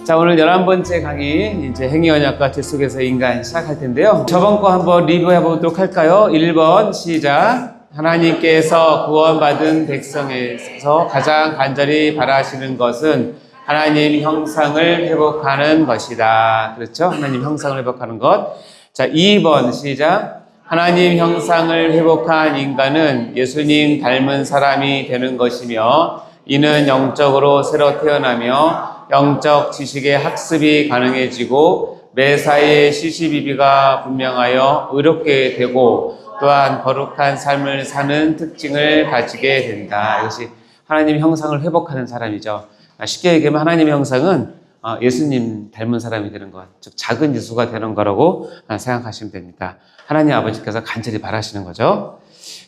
자, 오늘 11번째 강의, 이제 행위언약과 죄 속에서 인간 시작할 텐데요. 저번 거 한번 리뷰해 보도록 할까요? 1번 시작. 하나님께서 구원받은 백성에서 가장 간절히 바라시는 것은 하나님 형상을 회복하는 것이다. 그렇죠? 하나님 형상을 회복하는 것. 자, 2번 시작. 하나님 형상을 회복한 인간은 예수님 닮은 사람이 되는 것이며 이는 영적으로 새로 태어나며 영적 지식의 학습이 가능해지고 매사에 시시비비가 분명하여 의롭게 되고 또한 거룩한 삶을 사는 특징을 가지게 된다. 이것이 하나님 형상을 회복하는 사람이죠. 쉽게 얘기하면 하나님의 형상은 예수님 닮은 사람이 되는 것, 즉 작은 예수가 되는 거라고 생각하시면 됩니다. 하나님 아버지께서 간절히 바라시는 거죠.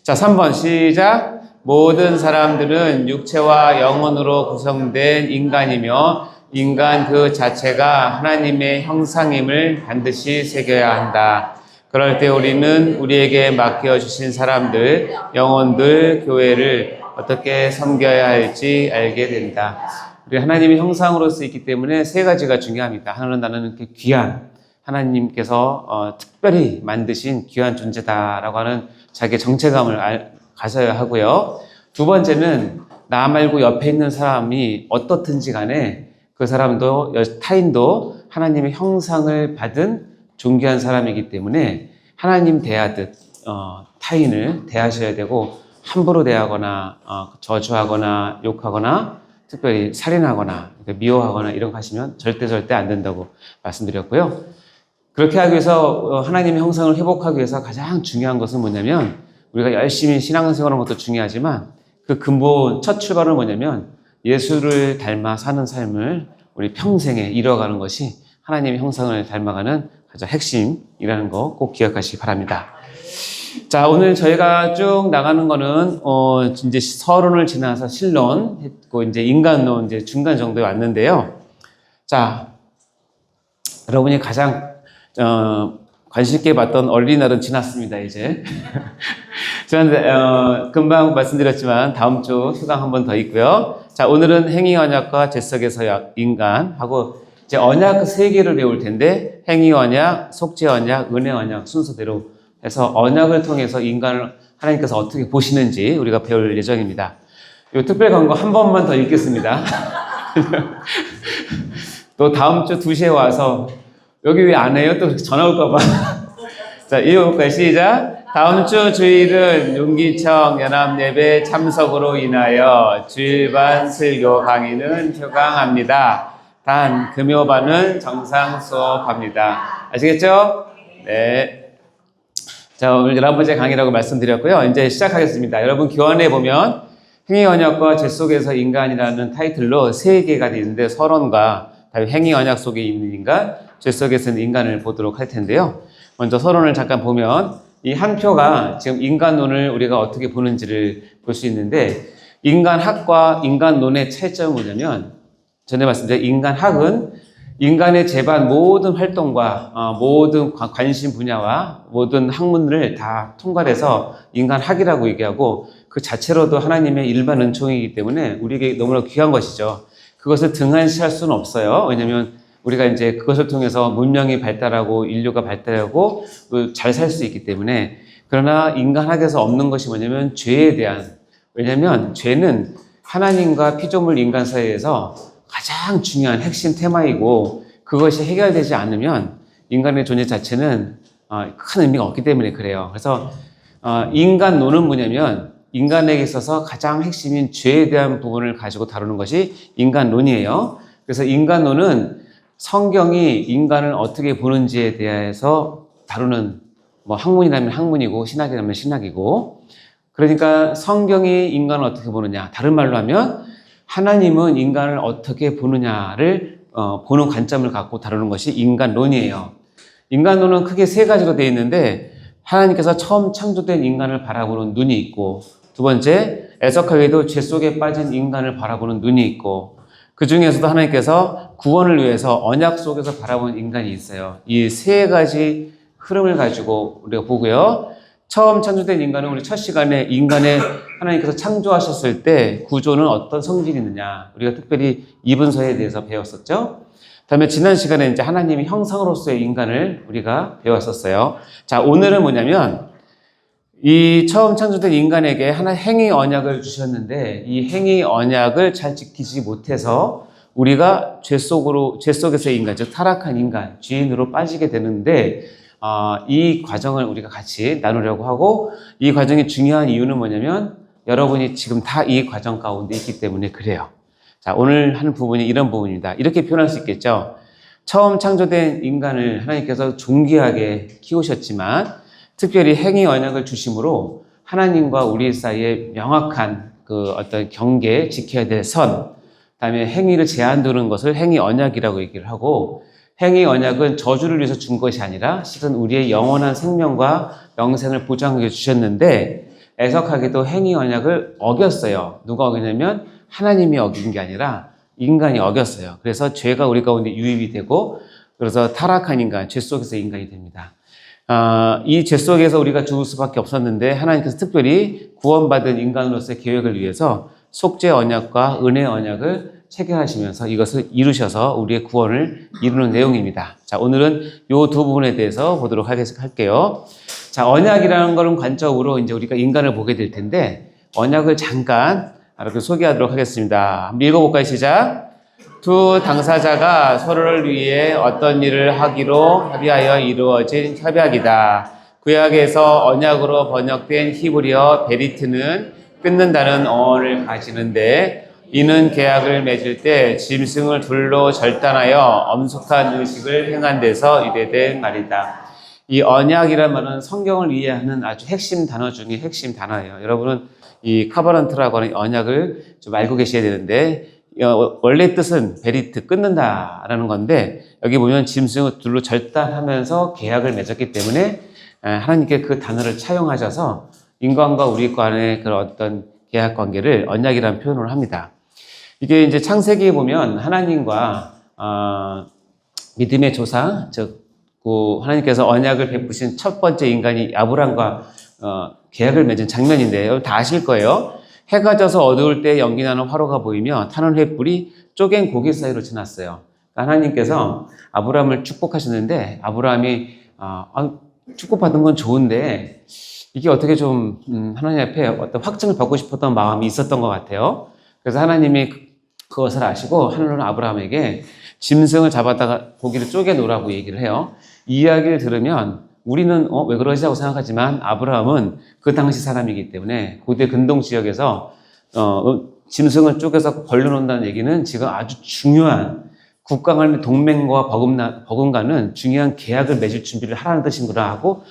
자, 3번 시작. 모든 사람들은 육체와 영혼으로 구성된 인간이며 인간 그 자체가 하나님의 형상임을 반드시 새겨야 한다. 그럴 때 우리는 우리에게 맡겨주신 사람들, 영혼들, 교회를 어떻게 섬겨야 할지 알게 된다. 우리 하나님의 형상으로서 있기 때문에 세 가지가 중요합니다. 하나는 나는 이렇게 귀한, 하나님께서 특별히 만드신 귀한 존재다라고 하는 자기의 정체감을 가져야 하고요. 두 번째는 나 말고 옆에 있는 사람이 어떻든지 간에 그 사람도, 타인도 하나님의 형상을 받은 존귀한 사람이기 때문에 하나님 대하듯 타인을 대하셔야 되고 함부로 대하거나 저주하거나 욕하거나 특별히 살인하거나 미워하거나 이런 거 하시면 절대 안 된다고 말씀드렸고요. 그렇게 하기 위해서 하나님의 형상을 회복하기 위해서 가장 중요한 것은 뭐냐면 우리가 열심히 신앙생활하는 것도 중요하지만 그 근본 첫 출발은 뭐냐면 예수를 닮아 사는 삶을 우리 평생에 이뤄가는 것이 하나님의 형상을 닮아가는 가장 핵심이라는 거 꼭 기억하시기 바랍니다. 자, 오늘 저희가 쭉 나가는 거는 이제 서론을 지나서 신론 했고 이제 인간론 이제 중간 정도에 왔는데요. 자, 여러분이 가장 관심 있게 봤던 어린이날은 지났습니다, 이제. 지난 금방 말씀드렸지만 다음 주 휴강 한 번 더 있고요. 자, 오늘은 행위 언약과 죄 속에서 인간 하고 이제 언약 세 개를 배울 텐데 행위 언약, 속죄 언약, 은혜 언약 순서대로 해서 언약을 통해서 인간을 하나님께서 어떻게 보시는지 우리가 배울 예정입니다. 이 특별 광고 한 번만 더 읽겠습니다. 또 다음 주 2시에 와서 여기 왜 안 해요? 또 전화 올까 봐. 자, 읽어볼까요? 시작. 다음 주 주일은 용기청 연합예배 참석으로 인하여 주일반 설교 강의는 휴강합니다. 단 금요반은 정상 수업합니다. 아시겠죠? 네. 자, 오늘 11번째 강의라고 말씀드렸고요. 이제 시작하겠습니다. 여러분 교환에 보면 행위 언약과 죄 속에서 인간이라는 타이틀로 3개가 되어 있는데 서론과 행위 언약 속에 있는 인간, 죄 속에서 있는 인간을 보도록 할 텐데요. 먼저 서론을 잠깐 보면 이 한 표가 지금 인간론을 우리가 어떻게 보는지를 볼 수 있는데 인간학과 인간론의 차이점은 뭐냐면 전에 말씀드린 인간학은 인간의 재반 모든 활동과 모든 관심 분야와 모든 학문을 다 통괄해서 인간학이라고 얘기하고 그 자체로도 하나님의 일반 은총이기 때문에 우리에게 너무나 귀한 것이죠. 그것을 등한시할 수는 없어요. 왜냐하면 우리가 이제 그것을 통해서 문명이 발달하고 인류가 발달하고 잘 살 수 있기 때문에. 그러나 인간학에서 없는 것이 뭐냐면 죄에 대한, 왜냐하면 죄는 하나님과 피조물 인간 사이에서 가장 중요한 핵심 테마이고 그것이 해결되지 않으면 인간의 존재 자체는 큰 의미가 없기 때문에 그래요. 그래서 인간론은 뭐냐면 인간에게 있어서 가장 핵심인 죄에 대한 부분을 가지고 다루는 것이 인간론이에요. 그래서 인간론은 성경이 인간을 어떻게 보는지에 대해서 다루는 학문이라면 학문이고 신학이라면 신학이고, 그러니까 성경이 인간을 어떻게 보느냐, 다른 말로 하면 하나님은 인간을 어떻게 보느냐를 보는 관점을 갖고 다루는 것이 인간론이에요. 인간론은 크게 3가지로 되어 있는데 하나님께서 처음 창조된 인간을 바라보는 눈이 있고, 두 번째 애석하게도 죄 속에 빠진 인간을 바라보는 눈이 있고, 그 중에서도 하나님께서 구원을 위해서 언약 속에서 바라보는 인간이 있어요. 이 3가지 흐름을 가지고 우리가 보고요. 처음 창조된 인간은 우리 첫 시간에 인간의 하나님께서 창조하셨을 때 구조는 어떤 성질이 있느냐, 우리가 특별히 이분서에 대해서 배웠었죠. 다음에 지난 시간에 이제 하나님의 형상으로서의 인간을 우리가 배웠었어요. 자, 오늘은 뭐냐면 이 처음 창조된 인간에게 하나 행위 언약을 주셨는데 이 행위 언약을 잘 지키지 못해서 우리가 죄 속에서의 인간, 즉 타락한 인간, 죄인으로 빠지게 되는데 이 과정을 우리가 같이 나누려고 하고 이 과정이 중요한 이유는 뭐냐면 여러분이 지금 다 이 과정 가운데 있기 때문에 그래요. 자, 오늘 하는 부분이 이런 부분입니다. 이렇게 표현할 수 있겠죠. 처음 창조된 인간을 하나님께서 존귀하게 키우셨지만 특별히 행위 언약을 주심으로 하나님과 우리 사이에 명확한 그 어떤 경계, 지켜야 될 선, 그다음에 행위를 제한 두는 것을 행위 언약이라고 얘기를 하고 행위 언약은 저주를 위해서 준 것이 아니라 실은 우리의 영원한 생명과 영생을 보장해 주셨는데 애석하게도 행위 언약을 어겼어요. 누가 어겼냐면 하나님이 어긴 게 아니라 인간이 어겼어요. 그래서 죄가 우리 가운데 유입이 되고 그래서 타락한 인간, 죄 속에서 인간이 됩니다. 이 죄 속에서 우리가 죽을 수밖에 없었는데 하나님께서 특별히 구원받은 인간으로서의 계획을 위해서 속죄 언약과 은혜 언약을 체결하시면서 이것을 이루셔서 우리의 구원을 이루는 내용입니다. 자, 오늘은 이 두 부분에 대해서 보도록 할게요. 자, 언약이라는 것은 관적으로 이제 우리가 인간을 보게 될 텐데 언약을 잠깐 이렇게 소개하도록 하겠습니다. 한번 읽어볼까요? 시작. 두 당사자가 서로를 위해 어떤 일을 하기로 합의하여 이루어진 협약이다. 구약에서 언약으로 번역된 히브리어 베리트는 끊는다는 어원을 가지는데 이는 계약을 맺을 때 짐승을 둘로 절단하여 엄숙한 의식을 행한 데서 유래된 말이다. 이 언약이라는 말은 성경을 이해하는 아주 핵심 단어 중에 핵심 단어예요. 여러분은 이 카버넌트라고 하는 언약을 좀 알고 계셔야 되는데 원래 뜻은 베리트, 끊는다라는 건데 여기 보면 짐승을 둘로 절단하면서 계약을 맺었기 때문에 하나님께 그 단어를 차용하셔서 인간과 우리 간의 그런 어떤 계약 관계를 언약이라는 표현을 합니다. 이게 이제 창세기에 보면 하나님과 믿음의 조상, 즉 하나님께서 언약을 베푸신 첫 번째 인간이 아브람과 계약을 맺은 장면인데요. 다 아실 거예요. 해가 져서 어두울 때 연기나는 화로가 보이며 타는 횃불이 쪼갠 고기 사이로 지났어요. 그러니까 하나님께서 아브람을 축복하셨는데 아브람이 축복받은 건 좋은데 이게 어떻게 좀 하나님 앞에 어떤 확증을 받고 싶었던 마음이 있었던 것 같아요. 그래서 하나님이 그것을 아시고 하나님은 아브라함에게 짐승을 잡았다가 고기를 쪼개 놓으라고 얘기를 해요. 이 이야기를 들으면 우리는 왜 그러지 하고 생각하지만 아브라함은 그 당시 사람이기 때문에 고대 근동 지역에서 짐승을 쪼개서 벌려놓는다는 얘기는 지금 아주 중요한 국가 간의 동맹과 버금가는 중요한 계약을 맺을 준비를 하라는 뜻인구나 하고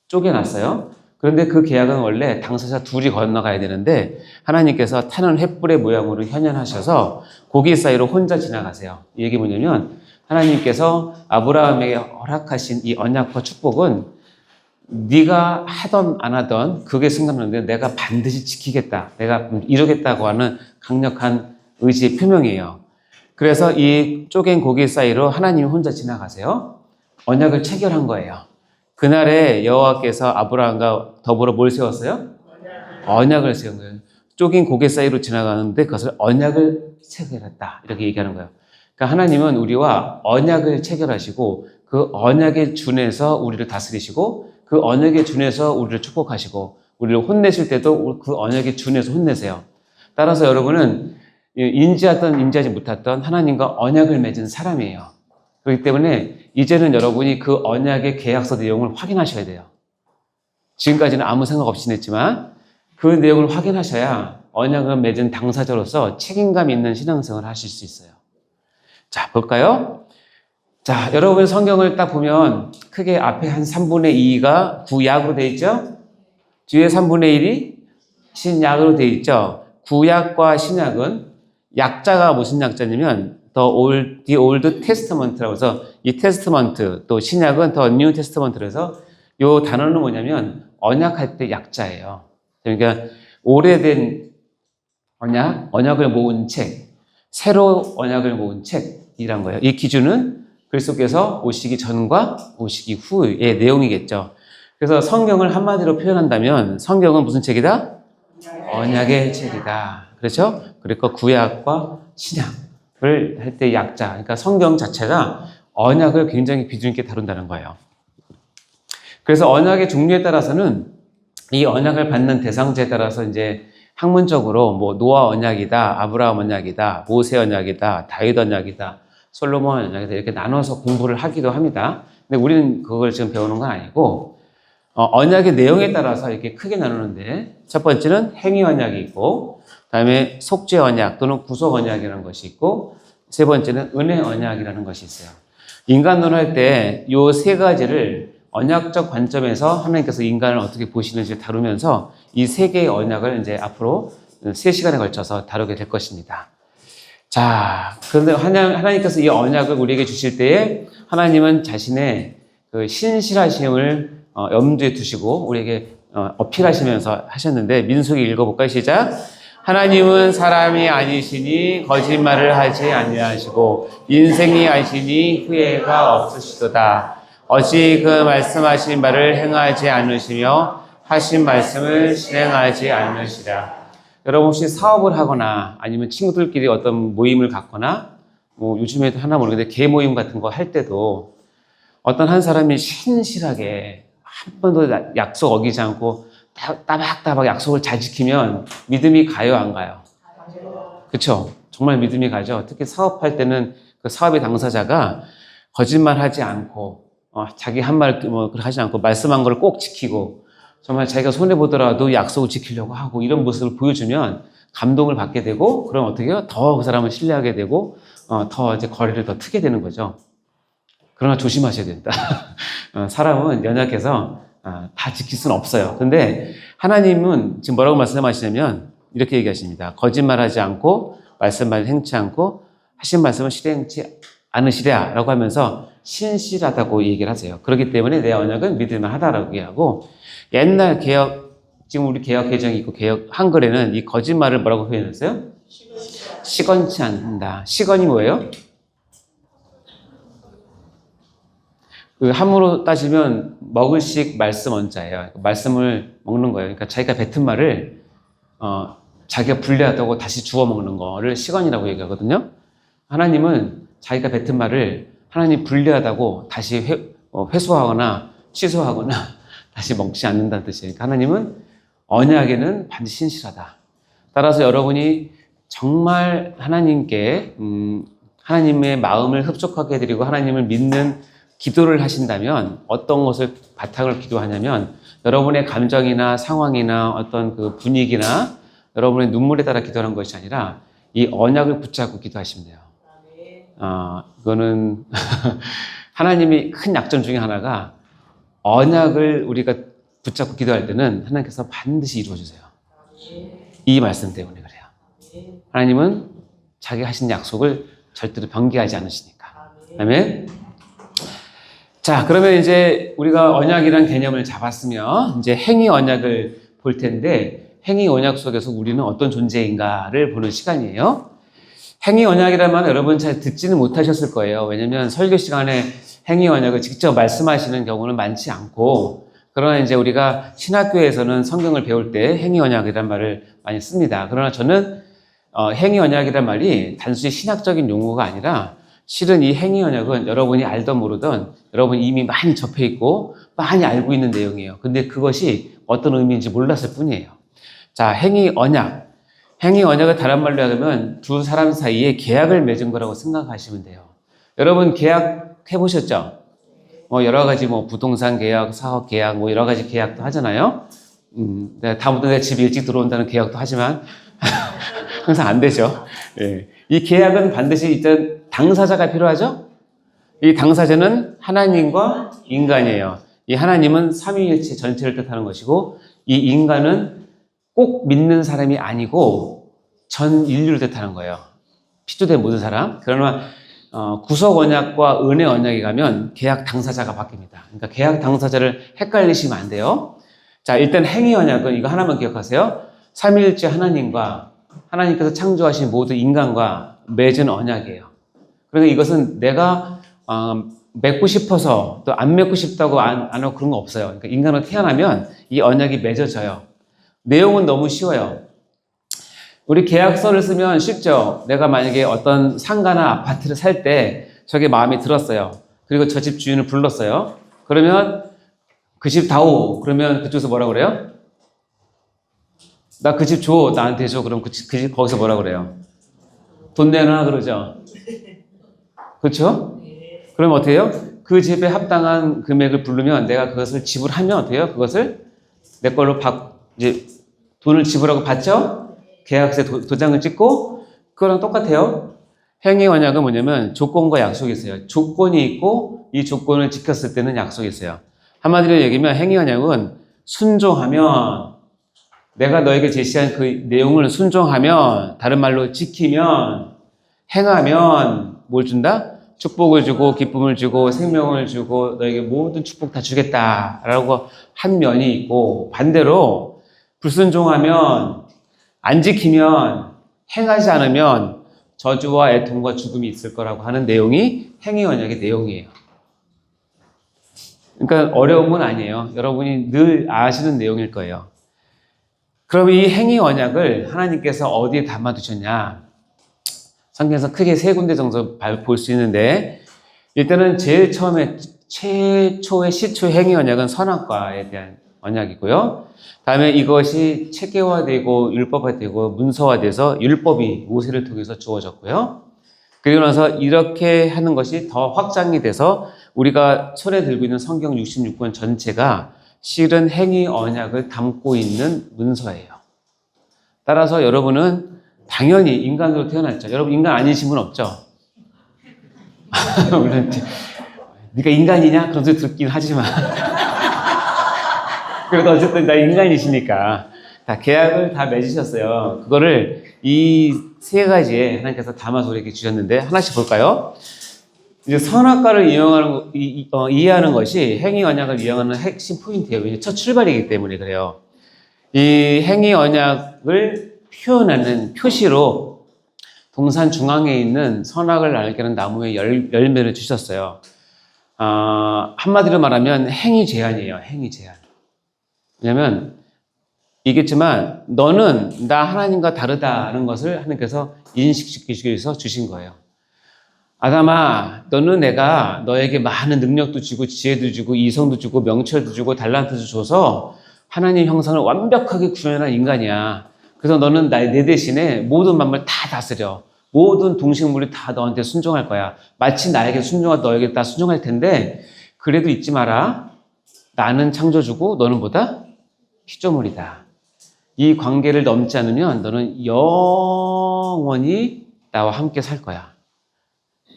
쪼개놨어요. 그런데 그 계약은 원래 당사자 둘이 건너가야 되는데 하나님께서 타는 횃불의 모양으로 현현하셔서 고기 사이로 혼자 지나가세요. 이 얘기 뭐냐면 하나님께서 아브라함에게 허락하신 이 언약과 축복은 네가 하던 안 하던 그게 생각나는데 내가 반드시 지키겠다. 내가 이루겠다고 하는 강력한 의지의 표명이에요. 그래서 이 쪼갠 고기 사이로 하나님이 혼자 지나가세요. 언약을 체결한 거예요. 그날에 여호와께서 아브라함과 더불어 뭘 세웠어요? 언약을 세운 거예요. 쪼갠 고개 사이로 지나가는데 그것을 언약을 체결했다. 이렇게 얘기하는 거예요. 그러니까 하나님은 우리와 언약을 체결하시고 그 언약에 준해서 우리를 다스리시고 그 언약에 준해서 우리를 축복하시고 우리를 혼내실 때도 그 언약에 준해서 혼내세요. 따라서 여러분은 인지하든 인지하지 못했던 하나님과 언약을 맺은 사람이에요. 그렇기 때문에 이제는 여러분이 그 언약의 계약서 내용을 확인하셔야 돼요. 지금까지는 아무 생각 없이 냈지만 그 내용을 확인하셔야 언약을 맺은 당사자로서 책임감 있는 신앙생활을 하실 수 있어요. 자, 볼까요? 자, 여러분 성경을 딱 보면 크게 앞에 한 3분의 2가 구약으로 되어 있죠? 뒤에 3분의 1이 신약으로 되어 있죠? 구약과 신약은 약자가 무슨 약자냐면 The Old Testament라고 해서 이 테스트먼트 또 신약은 The New Testament라고 해서 이 단어는 뭐냐면 언약할 때 약자예요. 그러니까 오래된 언약을 모은 책, 새로 언약을 모은 책이란 거예요. 이 기준은 그리스도께서 오시기 전과 오시기 후의 내용이겠죠. 그래서 성경을 한마디로 표현한다면 성경은 무슨 책이다? 언약의 책이다. 그렇죠? 그러니까 구약과 신약. 할 때 약자, 그러니까 성경 자체가 언약을 굉장히 비중 있게 다룬다는 거예요. 그래서 언약의 종류에 따라서는 이 언약을 받는 대상자에 따라서 이제 학문적으로 뭐 노아 언약이다, 아브라함 언약이다, 모세 언약이다, 다윗 언약이다, 솔로몬 언약이다 이렇게 나눠서 공부를 하기도 합니다. 근데 우리는 그걸 지금 배우는 건 아니고 언약의 내용에 따라서 이렇게 크게 나누는데 첫 번째는 행위 언약이 있고 그다음에 속죄 언약 또는 구속 언약이라는 것이 있고 세 번째는 은혜 언약이라는 것이 있어요. 인간론을 할 때 이 세 가지를 언약적 관점에서 하나님께서 인간을 어떻게 보시는지 다루면서 이 세 개의 언약을 이제 앞으로 3시간에 걸쳐서 다루게 될 것입니다. 자, 그런데 하나님께서 이 언약을 우리에게 주실 때에 하나님은 자신의 그 신실하심을 염두에 두시고 우리에게 어필하시면서 하셨는데 민수기 읽어볼까요? 시작. 하나님은 사람이 아니시니 거짓말을 하지 아니하시고 인생이 아시니 후회가 없으시도다. 어찌 그 말씀하신 바를 행하지 않으시며 하신 말씀을 실행하지 않으시라. 여러분 혹시 사업을 하거나 아니면 친구들끼리 어떤 모임을 갖거나 뭐 요즘에도 하나 모르겠는데 개 모임 같은 거 할 때도 어떤 한 사람이 신실하게 한 번도 약속 어기지 않고 따박따박 약속을 잘 지키면 믿음이 가요, 안 가요? 그렇죠? 정말 믿음이 가죠. 특히 사업할 때는 그 사업의 당사자가 거짓말하지 않고 자기 한 말 뭐 하지 않고 말씀한 걸 꼭 지키고 정말 자기가 손해 보더라도 약속을 지키려고 하고 이런 모습을 보여주면 감동을 받게 되고 그럼 어떻게 해요? 더 그 사람을 신뢰하게 되고 더 이제 거리를 더 트게 되는 거죠. 그러나 조심하셔야 된다. 사람은 연약해서 다 지킬 수는 없어요. 근데 하나님은 지금 뭐라고 말씀하시냐면 이렇게 얘기하십니다. 거짓말하지 않고 말씀만 행치 않고 하신 말씀을 실행치 않으시랴 라고 하면서 신실하다고 얘기를 하세요. 그렇기 때문에 내 언약은 믿을만 하다라고 얘기하고 옛날 개혁, 지금 우리 개혁 개정이 있고 개혁 한글에는 이 거짓말을 뭐라고 표현했어요? 시건치 않는다. 시건이 뭐예요? 그 함으로 따지면 먹을식 말씀 원자예요. 말씀을 먹는 거예요. 그러니까 자기가 뱉은 말을 자기가 불리하다고 다시 주워 먹는 거를 시건이라고 얘기하거든요. 하나님은 자기가 뱉은 말을 하나님 불리하다고 다시 회수하거나 취소하거나 다시 먹지 않는다는 뜻이에요. 그러니까 하나님은 언약에는 반드시 신실하다. 따라서 여러분이 정말 하나님께 하나님의 마음을 흡족하게 해드리고 하나님을 믿는 기도를 하신다면 어떤 것을 바탕을 기도하냐면 여러분의 감정이나 상황이나 어떤 그 분위기나 여러분의 눈물에 따라 기도하는 것이 아니라 이 언약을 붙잡고 기도하시면 돼요. 이거는 하나님이 큰 약점 중에 하나가 언약을 우리가 붙잡고 기도할 때는 하나님께서 반드시 이루어주세요. 이 말씀 때문에 그래요. 하나님은 자기 하신 약속을 절대로 변개하지 않으시니까. 아멘. 자, 그러면 이제 우리가 언약이란 개념을 잡았으면 이제 행위 언약을 볼 텐데 행위 언약 속에서 우리는 어떤 존재인가를 보는 시간이에요. 행위 언약이라는 말 여러분 잘 듣지는 못하셨을 거예요. 왜냐면 설교 시간에 행위 언약을 직접 말씀하시는 경우는 많지 않고 그러나 이제 우리가 신학교에서는 성경을 배울 때 행위 언약이라는 말을 많이 씁니다. 그러나 저는 행위 언약이라는 말이 단순히 신학적인 용어가 아니라 실은 이 행위 언약은 여러분이 알던 모르던 여러분이 이미 많이 접해 있고 많이 알고 있는 내용이에요. 근데 그것이 어떤 의미인지 몰랐을 뿐이에요. 자, 행위 언약. 행위 언약을 다른 말로 하면 두 사람 사이에 계약을 맺은 거라고 생각하시면 돼요. 여러분 계약 해보셨죠? 여러 가지 부동산 계약, 사업 계약, 여러 가지 계약도 하잖아요. 다음부터 내 집에 일찍 들어온다는 계약도 하지만 항상 안 되죠. 예. 이 계약은 반드시 일단 당사자가 필요하죠? 이 당사자는 하나님과 인간이에요. 이 하나님은 삼위일체 전체를 뜻하는 것이고 이 인간은 꼭 믿는 사람이 아니고 전 인류를 뜻하는 거예요. 피조된 모든 사람. 그러나 구속 언약과 은혜 언약에 가면 계약 당사자가 바뀝니다. 그러니까 계약 당사자를 헷갈리시면 안 돼요. 자, 일단 행위 언약은 이거 하나만 기억하세요. 삼위일체 하나님과 하나님께서 창조하신 모든 인간과 맺은 언약이에요. 그러니까 이것은 내가 맺고 싶어서 또 안 맺고 싶다고 안 하고 그런 거 없어요. 그러니까 인간은 태어나면 이 언약이 맺어져요. 내용은 너무 쉬워요. 우리 계약서를 쓰면 쉽죠. 내가 만약에 어떤 상가나 아파트를 살 때 저게 마음에 들었어요. 그리고 저 집 주인을 불렀어요. 그러면 그 집 다오. 그러면 그쪽에서 뭐라 그래요? 나 그 집 줘. 나한테 줘. 그럼 그 집 거기서 뭐라 그래요? 돈 내놔 그러죠. 그렇죠? 그럼 어떻게 해요? 그 집에 합당한 금액을 부르면 내가 그것을 지불하면 어떻게 해요? 그것을 내 걸로 이제 돈을 지불하고 받죠? 계약서에 도장을 찍고 그거랑 똑같아요. 행위 언약은 뭐냐면 조건과 약속이 있어요. 조건이 있고 이 조건을 지켰을 때는 약속이 있어요. 한마디로 얘기하면 행위 언약은 순종하면 내가 너에게 제시한 그 내용을 순종하면 다른 말로 지키면 행하면 뭘 준다? 축복을 주고 기쁨을 주고 생명을 주고 너에게 모든 축복 다 주겠다라고 한 면이 있고 반대로 불순종하면 안 지키면 행하지 않으면 저주와 애통과 죽음이 있을 거라고 하는 내용이 행위 언약의 내용이에요. 그러니까 어려운 건 아니에요. 여러분이 늘 아시는 내용일 거예요. 그럼 이 행위 언약을 하나님께서 어디에 담아두셨냐? 성경에서 크게 세 군데 정도 볼 수 있는데 일단은 제일 처음에 최초의 시초의 행위 언약은 선악과에 대한 언약이고요. 다음에 이것이 체계화되고 율법화되고 문서화돼서 율법이 모세를 통해서 주어졌고요. 그리고 나서 이렇게 하는 것이 더 확장이 돼서 우리가 손에 들고 있는 성경 66권 전체가 실은 행위 언약을 담고 있는 문서예요. 따라서 여러분은 당연히 인간으로 태어났죠. 여러분 인간 아니신 분 없죠? 물론 네가 인간이냐? 그런 소리 듣긴 하지만 그래도 어쨌든 다 인간이시니까 다 계약을 다 맺으셨어요. 그거를 이 세 가지에 하나님께서 담아서 우리에게 주셨는데 하나씩 볼까요? 이제 선악과를 이해하는 것이 행위 언약을 이해하는 핵심 포인트예요. 왜냐하면 첫 출발이기 때문에 그래요. 이 행위 언약을 표현하는 표시로 동산 중앙에 있는 선악을 알게 하는 나무의 열매를 주셨어요. 한마디로 말하면 행위 제한이에요. 행위 제한. 왜냐면 이겠지만 너는 나 하나님과 다르다는 것을 하나님께서 인식시키기 위해서 주신 거예요. 아담아, 너는 내가 너에게 많은 능력도 주고 지혜도 주고 이성도 주고 명철도 주고 달란트도 줘서 하나님 형상을 완벽하게 구현한 인간이야. 그래서 너는 내 대신에 모든 만물 다 다스려. 모든 동식물이 다 너한테 순종할 거야. 마치 나에게 순종하고 너에게 다 순종할 텐데 그래도 잊지 마라. 나는 창조주고 너는 뭐다? 피조물이다. 이 관계를 넘지 않으면 너는 영원히 나와 함께 살 거야.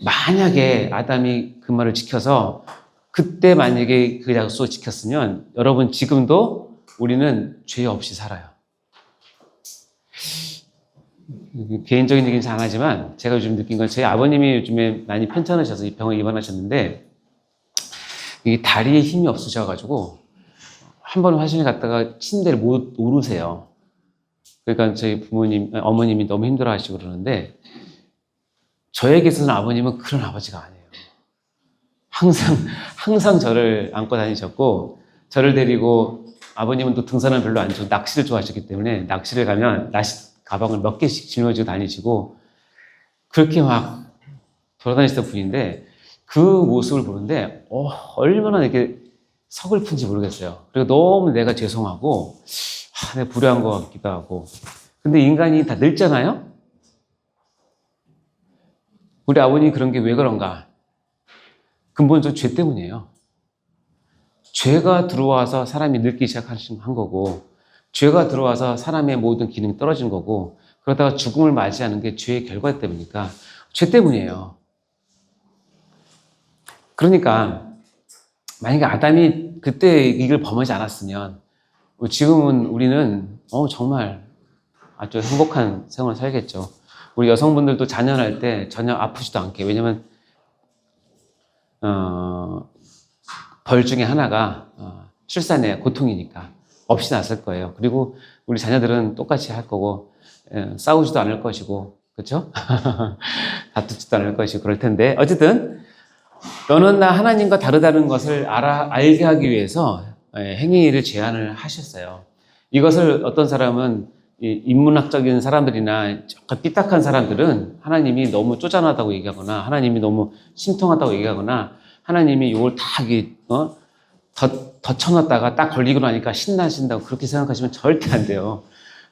만약에 아담이 그 말을 지켜서 그때 만약에 그 약속을 지켰으면 여러분 지금도 우리는 죄 없이 살아요. 개인적인 얘기는 잘 안 하지만 제가 요즘 느낀 건 저희 아버님이 요즘에 많이 편찮으셔서 이 병원 입원하셨는데 이 다리에 힘이 없으셔가지고 한 번 화장실 갔다가 침대를 못 오르세요. 그러니까 저희 어머님이 너무 힘들어 하시고 그러는데 저에게서는 아버님은 그런 아버지가 아니에요. 항상 저를 안고 다니셨고 저를 데리고 아버님은 또 등산을 별로 안 좋아하고 낚시를 좋아하셨기 때문에 낚시를 가면 낚시 가방을 몇 개씩 짊어지고 다니시고 그렇게 막 돌아다니시던 분인데 그 모습을 보는데 얼마나 이렇게 서글픈지 모르겠어요. 그리고 너무 내가 죄송하고 내가 불효한 것 같기도 하고 근데 인간이 다 늙잖아요? 우리 아버님이 그런 게 왜 그런가? 근본적으로 죄 때문이에요. 죄가 들어와서 사람이 늙기 시작한 거고 죄가 들어와서 사람의 모든 기능이 떨어진 거고 그러다가 죽음을 맞이하는 게 죄의 결과 때문이니까 죄 때문이에요. 그러니까 만약에 아담이 그때 이걸 범하지 않았으면 지금은 우리는 정말 아주 행복한 생활을 살겠죠. 우리 여성분들도 자녀 낳을 때 전혀 아프지도 않게 왜냐면 벌 중에 하나가 출산의 고통이니까 없이 났을 거예요. 그리고 우리 자녀들은 똑같이 할 거고 싸우지도 않을 것이고 그렇죠? 다투지도 않을 것이고 그럴 텐데 어쨌든 너는 나 하나님과 다르다는 것을 알게 하기 위해서 행위를 제한을 하셨어요. 이것을 어떤 사람은 이 인문학적인 사람들이나 약간 삐딱한 사람들은 하나님이 너무 쪼잔하다고 얘기하거나 하나님이 너무 신통하다고 얘기하거나 하나님이 이걸 다 더 쳐놨다가 딱 걸리고 나니까 신나신다고 그렇게 생각하시면 절대 안 돼요.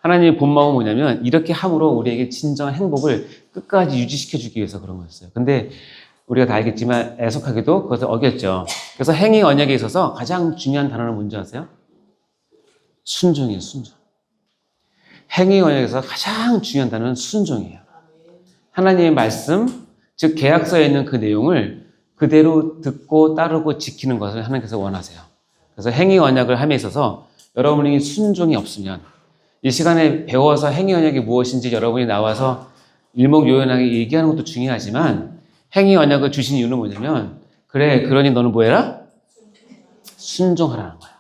하나님의 본마음은 뭐냐면 이렇게 함으로 우리에게 진정한 행복을 끝까지 유지시켜주기 위해서 그런 거였어요. 근데 우리가 다 알겠지만 애석하게도 그것을 어겼죠. 그래서 행위 언약에 있어서 가장 중요한 단어는 뭔지 아세요? 순종이에요, 순종. 행위 언약에서 가장 중요한 단어는 순종이에요. 하나님의 말씀, 즉 계약서에 있는 그 내용을 그대로 듣고 따르고 지키는 것을 하나님께서 원하세요. 그래서 행위 언약을 함에 있어서 여러분이 순종이 없으면 이 시간에 배워서 행위 언약이 무엇인지 여러분이 나와서 일목요연하게 얘기하는 것도 중요하지만 행위 언약을 주신 이유는 뭐냐면 그래 그러니 너는 뭐 해라? 순종하라는 거예요.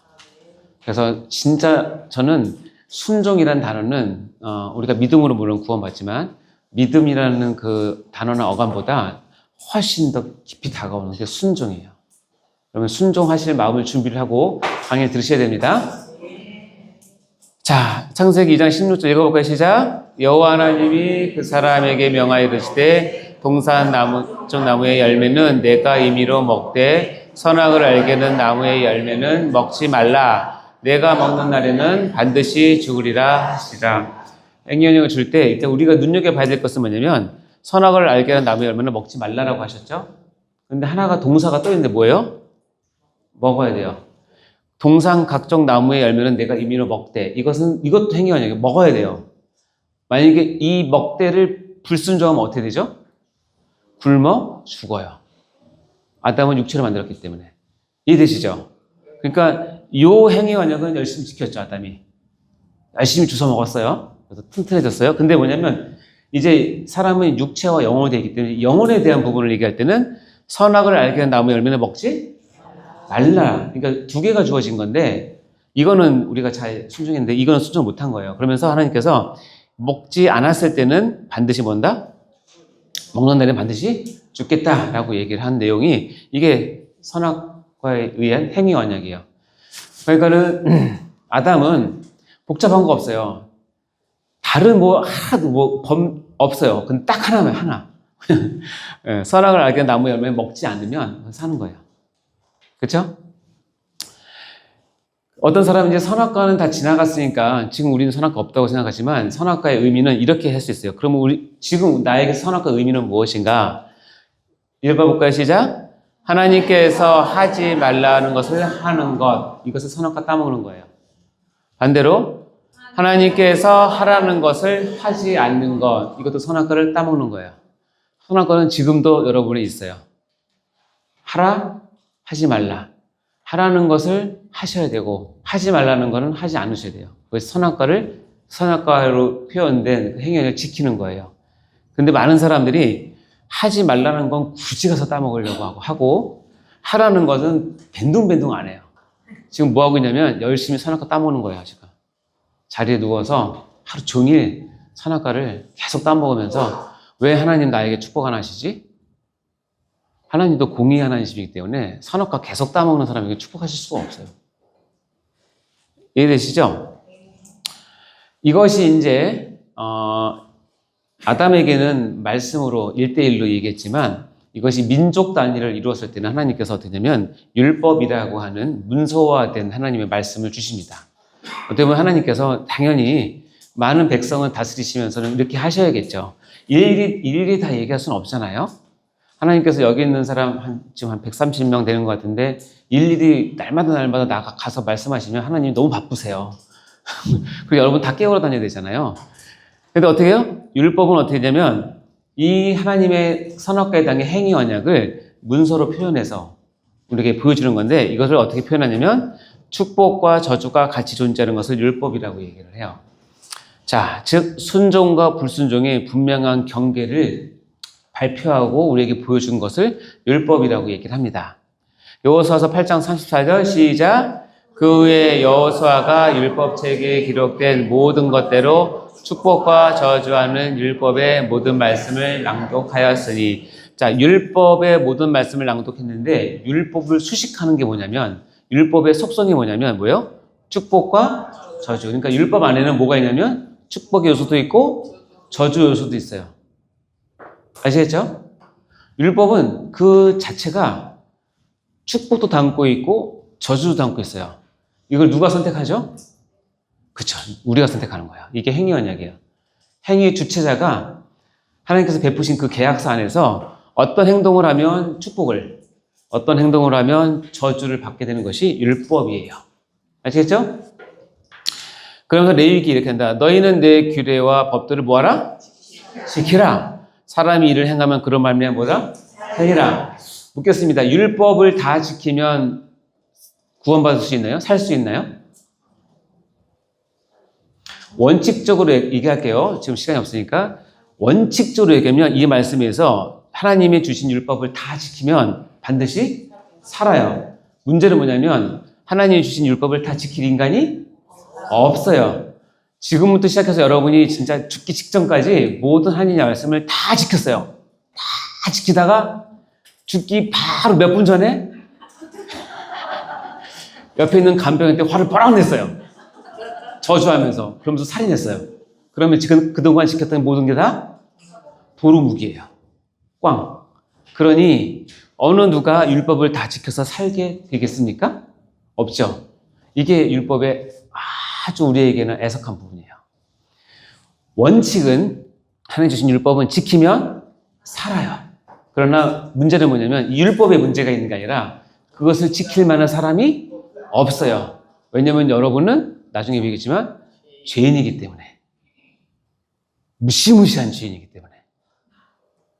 그래서 진짜 저는 순종이라는 단어는 우리가 믿음으로 물론 구원받지만 믿음이라는 그 단어나 어감보다 훨씬 더 깊이 다가오는 게 순종이에요. 그러면 순종하실 마음을 준비를 하고 강의를 들으셔야 됩니다. 자, 창세기 2장 16절 읽어볼까요? 시작. 여호와 하나님이 그 사람에게 명하여 이르시되 동산 나무의 열매는 내가 임의로 먹되 선악을 알게 하는 나무의 열매는 먹지 말라. 내가 먹는 날에는 반드시 죽으리라 하시라. 행위언약을 줄 때 이때 우리가 눈여겨봐야 될 것은 뭐냐면 선악을 알게 하는 나무의 열매는 먹지 말라라고 하셨죠? 근데 하나가 동사가 또 있는데 뭐예요? 먹어야 돼요. 동상 각종 나무의 열매는 내가 임의로 먹되 이것도 행위언약이에요. 먹어야 돼요. 만약에 이 먹대를 불순종하면 어떻게 되죠? 굶어 죽어요. 아담은 육체로 만들었기 때문에. 이해되시죠? 그러니까 이 행위 언약은 열심히 지켰죠. 아담이. 열심히 주워 먹었어요. 그래서 튼튼해졌어요. 근데 뭐냐면 이제 사람은 육체와 영혼이 되기 때문에 영혼에 대한 부분을 얘기할 때는 선악을 알게 하는 나무 열매는 먹지 말라. 그러니까 두 개가 주어진 건데 이거는 우리가 잘 순종했는데 이거는 순종 못한 거예요. 그러면서 하나님께서 먹지 않았을 때는 반드시 뭔다? 먹는 날에는 반드시 죽겠다라고 얘기를 한 내용이 이게 선악과에 의한 행위 언약이에요. 그러니까는 아담은 복잡한 거 없어요. 다른 하나도 없어요. 근데 딱 하나면 하나. 선악을 알게 나무 열매 먹지 않으면 사는 거예요. 그렇죠? 어떤 사람은 이제 선악과는 다 지나갔으니까 지금 우리는 선악과 없다고 생각하지만 선악과의 의미는 이렇게 할 수 있어요. 그러면 지금 나에게 선악과 의미는 무엇인가? 읽어볼까요? 시작. 하나님께서 하지 말라는 것을 하는 것. 이것을 선악과 따먹는 거예요. 반대로 하나님께서 하라는 것을 하지 않는 것. 이것도 선악과를 따먹는 거예요. 선악과는 지금도 여러분에 있어요. 하라, 하지 말라. 하라는 것을 하셔야 되고 하지 말라는 것은 하지 않으셔야 돼요. 그래서 선악과로 표현된 그 행위를 지키는 거예요. 근데 많은 사람들이 하지 말라는 건 굳이 가서 따먹으려고 하고 하라는 것은 밴둥밴둥 안 해요. 지금 뭐 하고 있냐면 열심히 선악과 따먹는 거예요. 지금 자리에 누워서 하루 종일 선악과를 계속 따먹으면서 왜 하나님 나에게 축복 안 하시지? 하나님도 공의 하나님이시기 때문에 선악과 계속 따먹는 사람에게 축복하실 수가 없어요. 이해되시죠? 이것이 이제 아담에게는 말씀으로 1대1로 얘기했지만 이것이 민족 단위를 이루었을 때는 하나님께서 어떻게 되냐면 율법이라고 하는 문서화된 하나님의 말씀을 주십니다. 어떻게 보면 하나님께서 당연히 많은 백성을 다스리시면서는 이렇게 하셔야겠죠. 일일이 다 얘기할 수는 없잖아요. 하나님께서 여기 있는 사람 지금 한 130명 되는 것 같은데 일일이 날마다 가서 말씀하시면 하나님이 너무 바쁘세요. 그리고 여러분 다 깨우러 다녀야 되잖아요. 근데 어떻게 해요? 율법은 어떻게 되냐면 이 하나님의 선악과에 대한 행위 언약을 문서로 표현해서 우리에게 보여주는 건데 이것을 어떻게 표현하냐면 축복과 저주가 같이 존재하는 것을 율법이라고 얘기를 해요. 자, 즉 순종과 불순종의 분명한 경계를 발표하고 우리에게 보여준 것을 율법이라고 얘기를 합니다. 여호수아서 8장 34절 시작. 그 후에 여호수아가 율법책에 기록된 모든 것대로 축복과 저주하는 율법의 모든 말씀을 낭독하였으니. 자, 율법의 모든 말씀을 낭독했는데 율법을 수식하는 게 뭐냐면 율법의 속성이 뭐냐면 뭐예요? 축복과 저주. 그러니까 율법 안에는 뭐가 있냐면 축복의 요소도 있고 저주 요소도 있어요. 아시겠죠? 율법은 그 자체가 축복도 담고 있고 저주도 담고 있어요. 이걸 누가 선택하죠? 그쵸. 우리가 선택하는 거예요. 이게 행위 언약이에요. 행위의 주체자가 하나님께서 베푸신 그 계약서 안에서 어떤 행동을 하면 축복을, 어떤 행동을 하면 저주를 받게 되는 것이 율법이에요. 아시겠죠? 그러면서 레위기 이렇게 한다. 너희는 내 규례와 법들을 뭐하라? 지키라. 사람이 이를 행하면 그런 말미암아 뭐다? 살리라. 묻겠습니다. 율법을 다 지키면 구원받을 수 있나요? 살 수 있나요? 원칙적으로 얘기할게요. 지금 시간이 없으니까. 원칙적으로 얘기하면 이 말씀에서 하나님이 주신 율법을 다 지키면 반드시 살아요. 문제는 뭐냐면 하나님이 주신 율법을 다 지킬 인간이 없어요. 지금부터 시작해서 여러분이 진짜 죽기 직전까지 모든 하나님의 말씀을 다 지켰어요. 다 지키다가 죽기 바로 몇 분 전에 옆에 있는 간병한테 화를 뽀락 냈어요. 저주하면서. 그러면서 살인했어요. 그러면 지금 그동안 지켰던 모든 게 다 도루묵이에요. 꽝. 그러니 어느 누가 율법을 다 지켜서 살게 되겠습니까? 없죠. 이게 율법의 아주 우리에게는 애석한 부분이에요. 원칙은 하나님 주신 율법은 지키면 살아요. 그러나 문제는 뭐냐면 이 율법에 문제가 있는 게 아니라 그것을 지킬 만한 사람이 없어요. 왜냐하면 여러분은 나중에 얘기했지만 죄인이기 때문에, 무시무시한 죄인이기 때문에,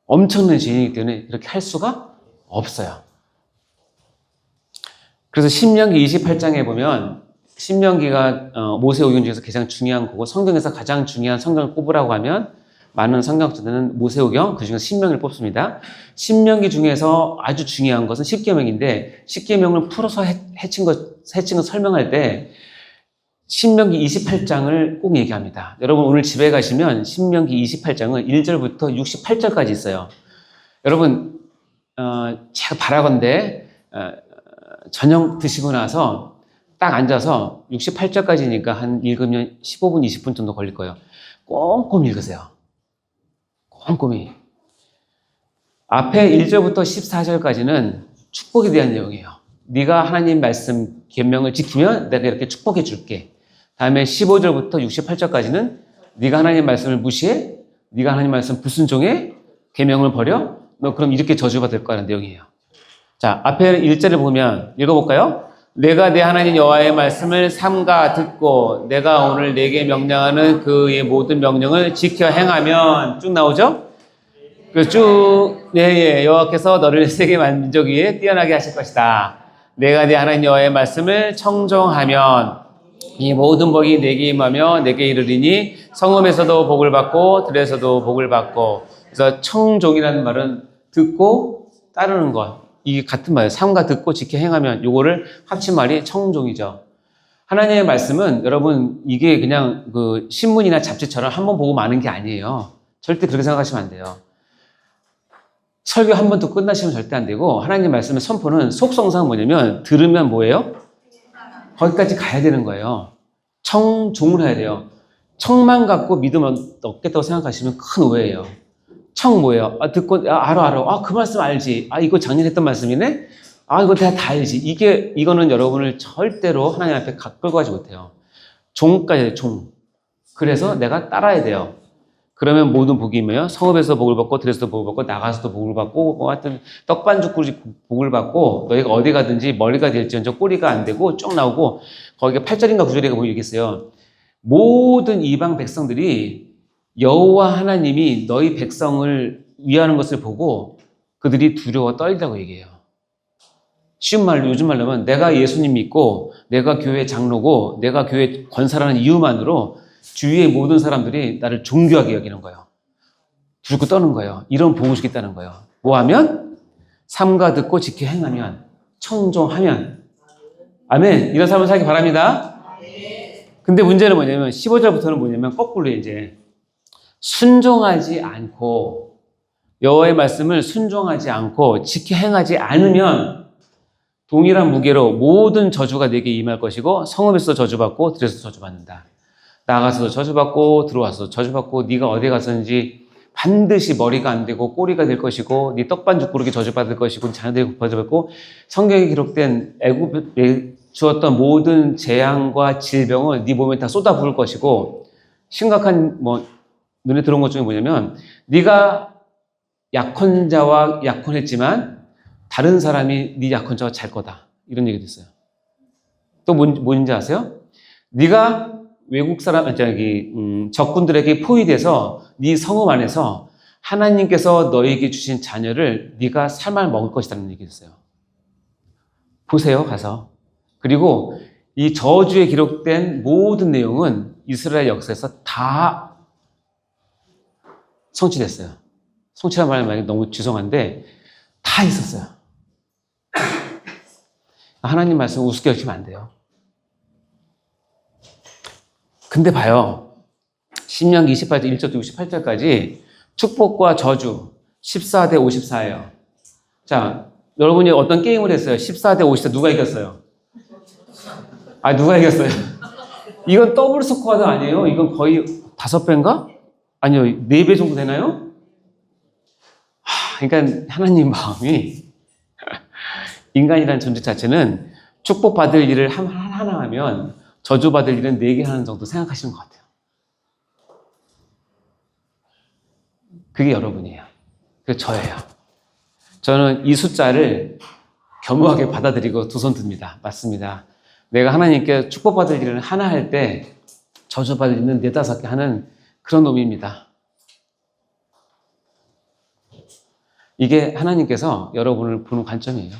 엄청난 죄인이기 때문에 그렇게 할 수가 없어요. 그래서 신명기 28장에 보면 신명기가 모세오경 중에서 가장 중요한 거고 성경에서 가장 중요한 성경을 꼽으라고 하면 많은 성경학자들은 모세오경, 그중에서 신명기를 뽑습니다. 신명기 중에서 아주 중요한 것은 십계명인데 십계명을 풀어서 해친 것 설명할 때 신명기 28장을 꼭 얘기합니다. 여러분 오늘 집에 가시면 신명기 28장은 1절부터 68절까지 있어요. 여러분 제가 바라건대 저녁 드시고 나서 딱 앉아서 68절까지니까 한 읽으면 15분, 20분 정도 걸릴 거예요. 꼼꼼히 읽으세요. 꼼꼼히. 앞에 1절부터 14절까지는 축복에 대한 내용이에요. 네가 하나님 말씀 계명을 지키면 내가 이렇게 축복해 줄게. 다음에 15절부터 68절까지는 네가 하나님 말씀을 무시해? 네가 하나님 말씀 불순종해? 계명을 버려? 너 그럼 이렇게 저주받을 거라는 내용이에요. 자, 앞에 1절을 보면 읽어볼까요? 내가 내 하나님 여호와의 말씀을 삼가 듣고 내가 오늘 내게 명령하는 그의 모든 명령을 지켜 행하면 쭉 나오죠? 그 쭉 여호와께서 너를 세계 만민족 위에 뛰어나게 하실 것이다. 내가 내 하나님 여호와의 말씀을 청종하면 이 모든 복이 내게 임하며 내게 이르리니 성읍에서도 복을 받고 들에서도 복을 받고. 그래서 청종이라는 말은 듣고 따르는 것. 이게 같은 말이에요. 삼가 듣고 지켜 행하면 요거를 합친 말이 청종이죠. 하나님의 말씀은 여러분 이게 그냥 그 신문이나 잡지처럼 한번 보고 마는 게 아니에요. 절대 그렇게 생각하시면 안 돼요. 설교 한 번 듣고 끝나시면 절대 안 되고 하나님의 말씀의 선포는 속성상 뭐냐면 들으면 뭐예요? 거기까지 가야 되는 거예요. 청종을 해야 돼요. 청만 갖고 믿음 얻겠다고 생각하시면 큰 오해예요. 청 뭐예요? 듣고 알아. 그 말씀 알지. 이거 작년에 했던 말씀이네. 이거 내가 다 알지. 이거는 여러분을 절대로 하나님 앞에 끌고 가지 못해요. 종까지 해요, 종. 그래서 내가 따라야 돼요. 그러면 모든 복이 임해요. 성읍에서 복을 받고 들에서도 복을 받고 나가서도 복을 받고 하여튼 떡반죽꾸리 복을 받고 너희가 어디 가든지 머리가 될지언정 꼬리가 안 되고 쭉 나오고 거기가 8절인가 9절인가 뭐 얘기했어요. 모든 이방 백성들이 여호와 하나님이 너희 백성을 위하는 것을 보고 그들이 두려워 떨리다고 얘기해요. 쉬운 말로 요즘 말로 하면 내가 예수님 믿고 내가 교회 장로고 내가 교회 권사라는 이유만으로 주위의 모든 사람들이 나를 존귀하게 여기는 거예요. 두렵고 떠는 거예요. 이런 복을 주겠다는 거예요. 뭐 하면? 삼가 듣고 지켜 행하면, 청종하면. 아멘. 이런 삶을 살기 바랍니다. 근데 문제는 뭐냐면 15절부터는 뭐냐면 거꾸로 이제 순종하지 않고 여호와의 말씀을 순종하지 않고 지켜 행하지 않으면 동일한 무게로 모든 저주가 내게 임할 것이고 성읍에서 저주받고 들에서 저주받는다. 나가서도 저주받고 들어와서 저주받고 네가 어디 가서든지 반드시 머리가 안 되고 꼬리가 될 것이고 네 떡반죽 구르기 저주받을 것이고 자녀들이 저주받고 성경에 기록된 애굽에 주었던 모든 재앙과 질병을 네 몸에 다 쏟아 부을 것이고 심각한 눈에 들어온 것 중에 뭐냐면 네가 약혼자와 약혼했지만 다른 사람이 네 약혼자와 잘 거다 이런 얘기도 있어요. 또 뭔지 아세요? 네가 외국 사람, 적군들에게 포위돼서 네 성읍 안에서 하나님께서 너에게 주신 자녀를 네가 살만 먹을 것이라는 얘기 있어요. 보세요, 가서. 그리고 이 저주에 기록된 모든 내용은 이스라엘 역사에서 다 성취됐어요. 성취란 말이 너무 죄송한데 다 있었어요. 하나님 말씀 우습게 여기면 안 돼요. 근데 봐요. 신명기 28절 1절부터 68절까지 축복과 저주 14대 54예요. 자, 여러분이 어떤 게임을 했어요. 14대 54 누가 이겼어요? 누가 이겼어요? 이건 더블 스코어도 아니에요. 이건 거의 5배인가? 아니요, 4배 정도 되나요? 그러니까 하나님 마음이 인간이라는 존재 자체는 축복받을 일을 하나 하면 저주받을 일은 4개 하는 정도 생각하시는 것 같아요. 그게 여러분이에요. 그게 저예요. 저는 이 숫자를 겸허하게 받아들이고 두 손 듭니다. 맞습니다. 내가 하나님께 축복받을 일을 하나 할 때 저주받을 일은 4, 5개 하는 그런 놈입니다. 이게 하나님께서 여러분을 보는 관점이에요.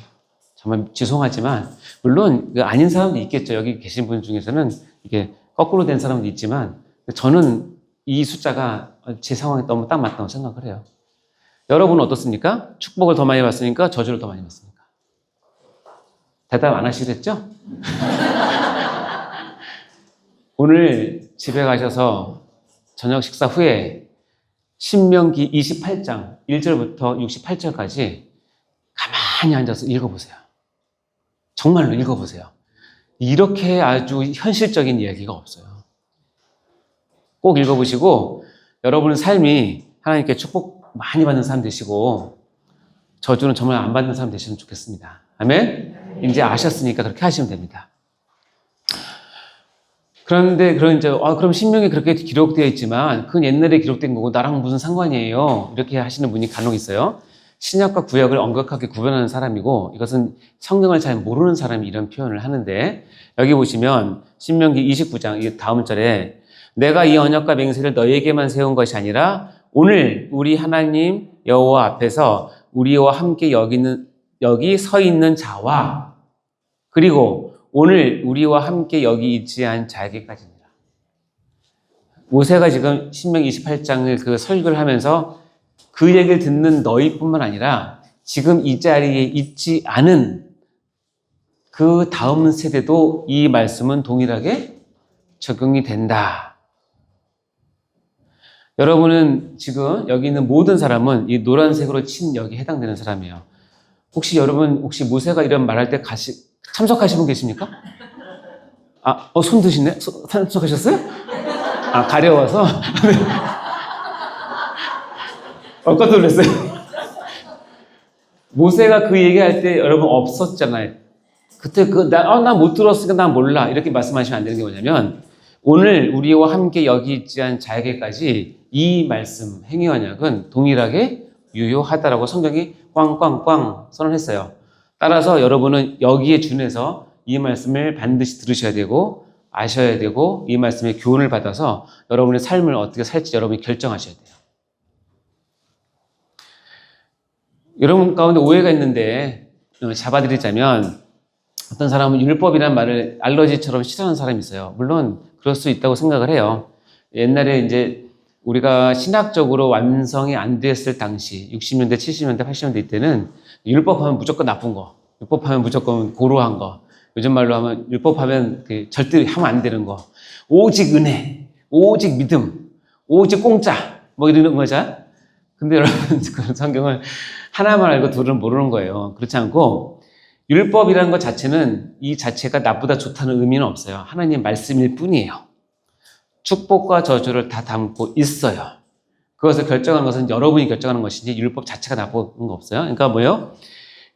정말 죄송하지만 물론 아닌 사람도 있겠죠. 여기 계신 분 중에서는 이게 거꾸로 된 사람도 있지만 저는 이 숫자가 제 상황에 너무 딱 맞다고 생각을 해요. 여러분은 어떻습니까? 축복을 더 많이 받습니까? 저주를 더 많이 받습니까? 대답 안 하시겠죠? 오늘 집에 가셔서 저녁 식사 후에 신명기 28장 1절부터 68절까지 가만히 앉아서 읽어보세요. 정말로 읽어보세요. 이렇게 아주 현실적인 이야기가 없어요. 꼭 읽어보시고 여러분의 삶이 하나님께 축복 많이 받는 사람 되시고 저주는 정말 안 받는 사람 되시면 좋겠습니다. 아멘? 이제 아셨으니까 그렇게 하시면 됩니다. 그런데 그럼 신명에 그렇게 기록되어 있지만 그건 옛날에 기록된 거고 나랑 무슨 상관이에요? 이렇게 하시는 분이 간혹 있어요. 신약과 구약을 엄격하게 구분하는 사람이고 이것은 성경을 잘 모르는 사람이 이런 표현을 하는데 여기 보시면 신명기 29장 이 다음 절에 내가 이 언약과 맹세를 너희에게만 세운 것이 아니라 오늘 우리 하나님 여호와 앞에서 우리와 함께 여기 서 있는 자와 그리고 오늘 우리와 함께 여기 있지 않은 자에게까지입니다. 모세가 지금 신명기 28장을 그 설교를 하면서 그 얘기를 듣는 너희뿐만 아니라 지금 이 자리에 있지 않은 그 다음 세대도 이 말씀은 동일하게 적용이 된다. 여러분은 지금 여기 있는 모든 사람은 이 노란색으로 친 여기 해당되는 사람이에요. 여러분 모세가 이런 말할 때 참석하신 분 계십니까? 손 드시네? 참석하셨어요? 가려워서? 깜짝 놀랐어요. 모세가 그 얘기할 때 여러분 없었잖아요. 그때 나 못 들었으니까 난 몰라. 이렇게 말씀하시면 안 되는 게 뭐냐면 오늘 우리와 함께 여기 있지 않은 자에게까지 이 말씀 행위 언약은 동일하게 유효하다라고 성경이 꽝꽝꽝 선언했어요. 따라서 여러분은 여기에 준해서 이 말씀을 반드시 들으셔야 되고 아셔야 되고 이 말씀의 교훈을 받아서 여러분의 삶을 어떻게 살지 여러분이 결정하셔야 돼요. 여러분 가운데 오해가 있는데 잡아드리자면 어떤 사람은 율법이라는 말을 알러지처럼 싫어하는 사람이 있어요. 물론 그럴 수 있다고 생각을 해요. 옛날에 이제 우리가 신학적으로 완성이 안 됐을 당시 60년대, 70년대, 80년대 이때는 율법하면 무조건 나쁜 거, 율법하면 무조건 고루한 거, 요즘 말로 하면 율법하면 절대 하면 안 되는 거, 오직 은혜, 오직 믿음, 오직 공짜 이러는 거죠. 근데 여러분 그 성경을 하나만 알고 둘은 모르는 거예요. 그렇지 않고 율법이라는 것 자체는 이 자체가 나쁘다 좋다는 의미는 없어요. 하나님 말씀일 뿐이에요. 축복과 저주를 다 담고 있어요. 그것을 결정하는 것은 여러분이 결정하는 것이지 율법 자체가 나쁜 거 없어요. 그러니까 뭐예요?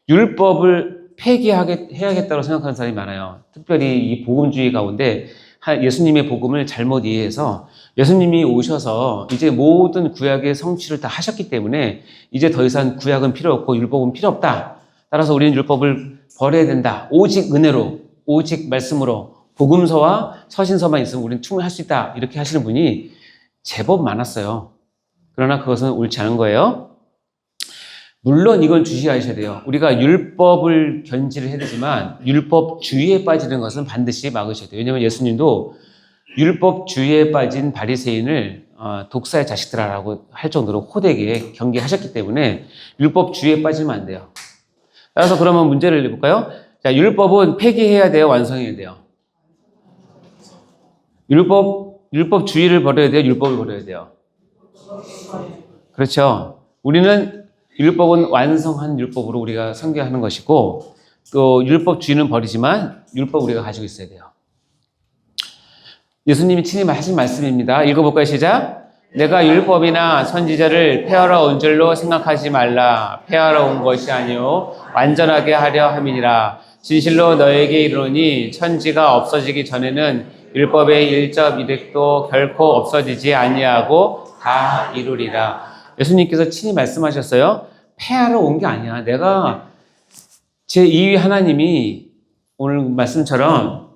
율법을 폐기해야겠다고 생각하는 사람이 많아요. 특별히 이 복음주의 가운데 예수님의 복음을 잘못 이해해서 예수님이 오셔서 이제 모든 구약의 성취를 다 하셨기 때문에 이제 더 이상 구약은 필요 없고 율법은 필요 없다. 따라서 우리는 율법을 버려야 된다. 오직 은혜로, 오직 말씀으로 복음서와 서신서만 있으면 우리는 충분히 할 수 있다. 이렇게 하시는 분이 제법 많았어요. 그러나 그것은 옳지 않은 거예요. 물론 이건 주시하셔야 돼요. 우리가 율법을 견지를 해야 되지만 율법주의에 빠지는 것은 반드시 막으셔야 돼요. 왜냐하면 예수님도 율법주의에 빠진 바리새인을 독사의 자식들아라고 할 정도로 호되게 경계하셨기 때문에 율법주의에 빠지면 안 돼요. 따라서 그러면 문제를 내볼까요? 자, 율법은 폐기해야 돼요? 완성해야 돼요? 율법주의를 버려야 돼요? 율법을 버려야 돼요? 그렇죠. 우리는 율법은 완성한 율법으로 우리가 선교하는 것이고 또 율법주의는 버리지만 율법 우리가 가지고 있어야 돼요. 예수님이 친히 하신 말씀입니다. 읽어볼까요? 시작. 내가 율법이나 선지자를 폐하러 온 줄로 생각하지 말라. 폐하러 온 것이 아니요 완전하게 하려 함이니라. 진실로 너에게 이르노니 천지가 없어지기 전에는 율법의 일접 이득도 결코 없어지지 아니하고 다 이루리라. 예수님께서 친히 말씀하셨어요. 폐하러 온 게 아니야. 내가 제2위 하나님이 오늘 말씀처럼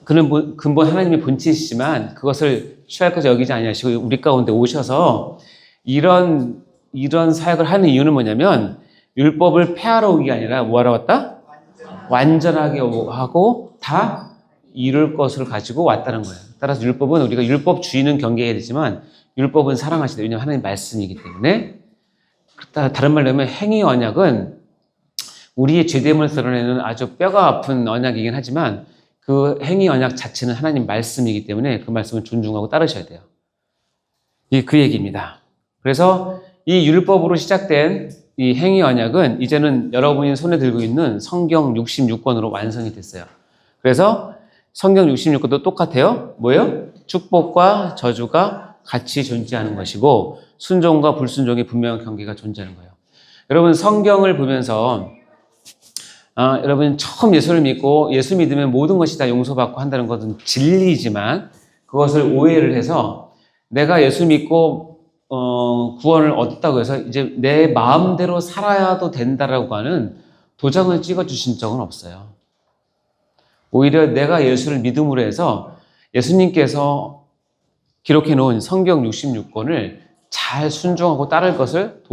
그는 근본 하나님의 본체이시지만 그것을 취할 것을 여기지 아니하시고 우리 가운데 오셔서 이런 사역을 하는 이유는 뭐냐면 율법을 폐하러 온 게 아니라 뭐하러 왔다? 완전하게 하고 다 이룰 것을 가지고 왔다는 거예요. 따라서 율법은 우리가 율법주의는 경계해야 되지만 율법은 사랑하시다. 왜냐하면 하나님 말씀이기 때문에. 다른 말로 하면 행위 언약은 우리의 죄됨을 드러내는 아주 뼈가 아픈 언약이긴 하지만 그 행위 언약 자체는 하나님 말씀이기 때문에 그 말씀을 존중하고 따르셔야 돼요. 그 얘기입니다. 그래서 이 율법으로 시작된 이 행위 언약은 이제는 여러분이 손에 들고 있는 성경 66권으로 완성이 됐어요. 그래서 성경 66권도 똑같아요. 뭐예요? 축복과 저주가 같이 존재하는 것이고 순종과 불순종의 분명한 경계가 존재하는 거예요. 여러분 성경을 보면서 여러분 처음 예수를 믿고 예수 믿으면 모든 것이 다 용서받고 한다는 것은 진리이지만 그것을 오해를 해서 내가 예수 믿고 구원을 얻었다고 해서 이제 내 마음대로 살아야도 된다라고 하는 도장을 찍어주신 적은 없어요. 오히려 내가 예수를 믿음으로 해서 예수님께서 기록해 놓은 성경 66권을 잘 순종하고 따를 것을